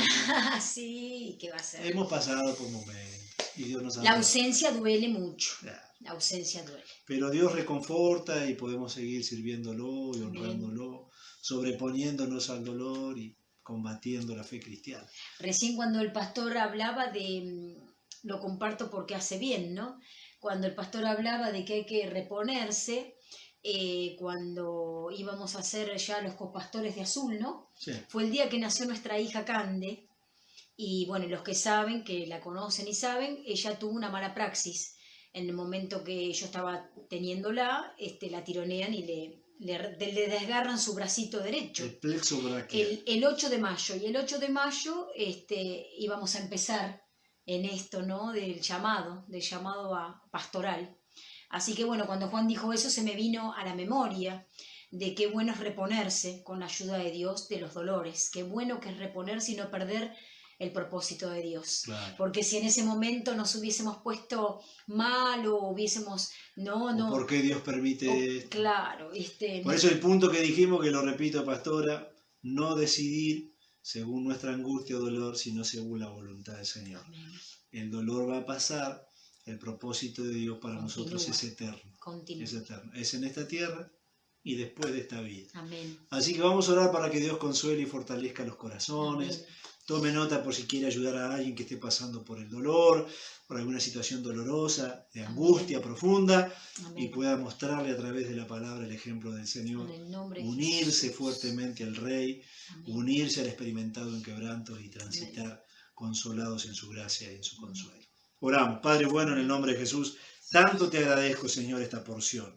Sí, ¿qué va a ser? Hemos pasado por momentos y Dios nos ha La dado. ausencia duele mucho. Claro. La ausencia duele. Pero Dios reconforta y podemos seguir sirviéndolo y Amén. honrándolo, sobreponiéndonos al dolor y combatiendo la fe cristiana. Recién cuando el pastor hablaba de, lo comparto porque hace bien, ¿no? Cuando el pastor hablaba de que hay que reponerse, cuando íbamos a ser ya los copastores de Azul, ¿no? Sí. Fue el día que nació nuestra hija Cande, y bueno, los que saben, que la conocen y saben, ella tuvo una mala praxis. En el momento que yo estaba teniéndola, la tironean y le desgarran su bracito derecho. El plexo braquial. El 8 de mayo, y el 8 de mayo íbamos a empezar en esto, ¿no? Del llamado a pastoral. Así que bueno, cuando Juan dijo eso se me vino a la memoria de qué bueno es reponerse con la ayuda de Dios de los dolores, qué bueno que es reponerse y no perder el propósito de Dios. Claro. Porque si en ese momento nos hubiésemos puesto mal o hubiésemos... ¿O por qué Dios permite esto? Claro. Por eso el punto que dijimos, que lo repito, pastora, no decidir según nuestra angustia o dolor, sino según la voluntad del Señor. Amén. El dolor va a pasar, el propósito de Dios para Continúa. nosotros es eterno. Continúa. Es eterno. Es en esta tierra y después de esta vida. Amén. Así que vamos a orar para que Dios consuele y fortalezca los corazones. Amén. Tome nota por si quiere ayudar a alguien que esté pasando por el dolor, por alguna situación dolorosa, de angustia Amén. profunda, Amén. y pueda mostrarle a través de la palabra el ejemplo del Señor. En el nombre de Unirse Jesús. fuertemente al Rey, Amén. unirse al experimentado en quebrantos y transitar consolados en su gracia y en su consuelo. Oramos. Padre bueno, en el nombre de Jesús, tanto te agradezco, Señor, esta porción.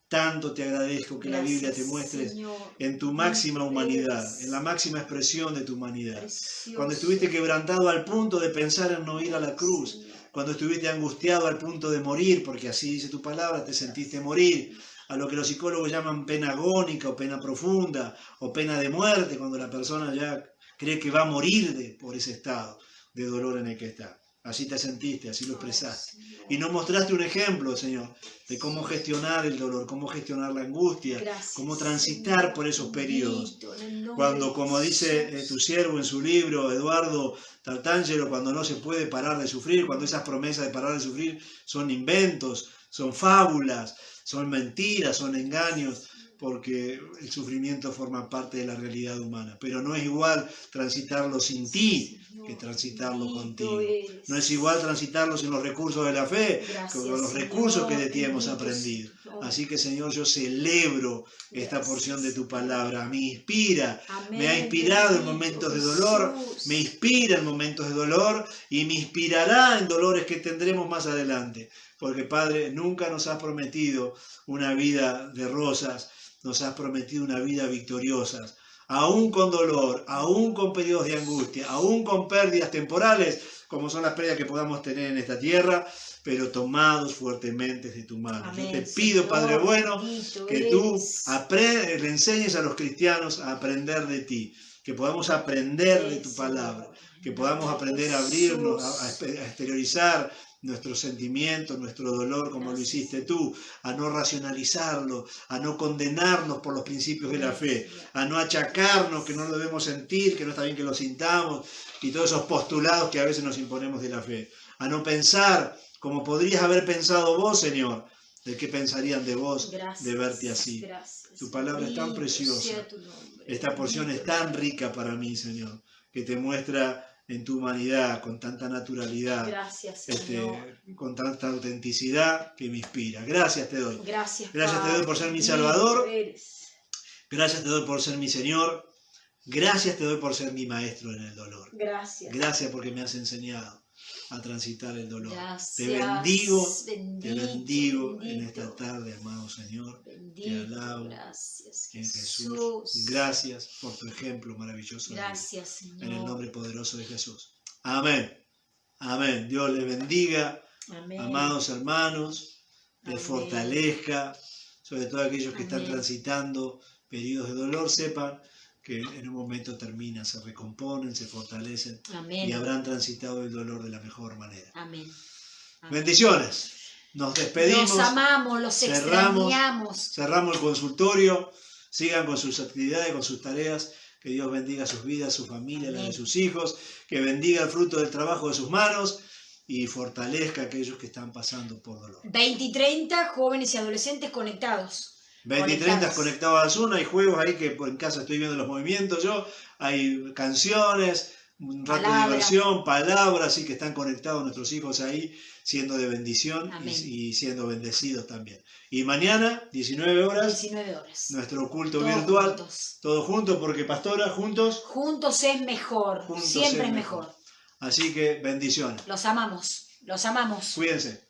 Tanto te agradezco que la Biblia te muestre en tu máxima humanidad, en la máxima expresión de tu humanidad. Precioso. Cuando estuviste quebrantado al punto de pensar en no ir a la cruz, Señor. cuando estuviste angustiado al punto de morir, porque así dice tu palabra, te sentiste morir, a lo que los psicólogos llaman pena agónica o pena profunda o pena de muerte, cuando la persona ya cree que va a morir por ese estado de dolor en el que está. Así te sentiste, así lo expresaste. Y nos mostraste un ejemplo, Señor, de cómo gestionar el dolor, cómo gestionar la angustia, Gracias, cómo transitar Señor. por esos periodos. Bendito en el nombre Cuando, de como dice Jesús. tu siervo en su libro, Eduardo Tartangelo, cuando no se puede parar de sufrir, cuando esas promesas de parar de sufrir son inventos, son fábulas, son mentiras, son engaños, porque el sufrimiento forma parte de la realidad humana. Pero no es igual transitarlo sin ti que transitarlo contigo. No es igual transitarlo sin los recursos de la fe que con los recursos que de ti hemos aprendido. Así que, Señor, yo celebro esta porción de tu palabra. Me inspira, me ha inspirado en momentos de dolor, me inspira en momentos de dolor y me inspirará en dolores que tendremos más adelante. Porque, Padre, nunca nos has prometido una vida de rosas, nos has prometido una vida victoriosa. Aún con dolor, aún con periodos de angustia, aún con pérdidas temporales, como son las pérdidas que podamos tener en esta tierra, pero tomados fuertemente de tu mano. Amén, Yo te pido, Señor, Padre bueno, bendito que tú eres. le enseñes a los cristianos a aprender de ti, que podamos aprender de Amén, tu Señor. palabra, que En podamos nombre de aprender a abrirnos, Jesús. a exteriorizar nuestros sentimientos, nuestro dolor, como lo Gracias. hiciste tú, a no racionalizarlo, a no condenarnos por los principios de la fe, a no achacarnos que no lo debemos sentir, que no está bien que lo sintamos, y todos esos postulados que a veces nos imponemos de la fe, a no pensar como podrías haber pensado vos, Señor, de qué pensarían de vos Gracias, de verte así. gracias. Tu palabra es tan Bendito preciosa. sea tu nombre. Esta porción es tan rica para mí, Señor, que te muestra en tu humanidad con tanta naturalidad, Gracias, Señor. con tanta autenticidad que me inspira. Gracias te doy. Gracias, Gracias te doy por ser mi Bendito Salvador. eres. Gracias te doy por ser mi Señor. Gracias te doy por ser mi maestro en el dolor. Gracias. Gracias porque me has enseñado a transitar el dolor. Gracias. Te bendigo, Bendito, te bendigo en bendito. esta tarde, amado Señor. Bendito, te alabo gracias, En Jesús. Jesús. Gracias por tu ejemplo maravilloso. de vida. Gracias, Señor. En el nombre poderoso de Jesús. Amén. Amén. Dios les bendiga, Amén. amados hermanos, les Amén. fortalezca, sobre todo aquellos que están Amén. transitando periodos de dolor, sepan que en un momento terminan, se recomponen, se fortalecen Amén. y habrán transitado el dolor de la mejor manera. Amén. Amén. Bendiciones. Nos despedimos. Los amamos, los cerramos. extrañamos. Cerramos el consultorio. Sigan con sus actividades, con sus tareas. Que Dios bendiga sus vidas, su familia, la de Amén. sus hijos. Que bendiga el fruto del trabajo de sus manos y fortalezca a aquellos que están pasando por dolor. 20 y 30 jóvenes y adolescentes conectados. 20 y 30 conectados al Zoom. Hay juegos ahí que en casa estoy viendo los movimientos yo. Hay canciones, un rato Palabra. de diversión, palabras, así que están conectados nuestros hijos ahí, siendo de bendición Amén. y siendo bendecidos también. Y mañana, 19 horas, 19 horas. nuestro culto Todos virtual, juntos. todos juntos, porque pastora, juntos, Juntos es mejor. Juntos Siempre es es mejor. mejor. así que bendiciones. Los amamos. Los amamos. Cuídense.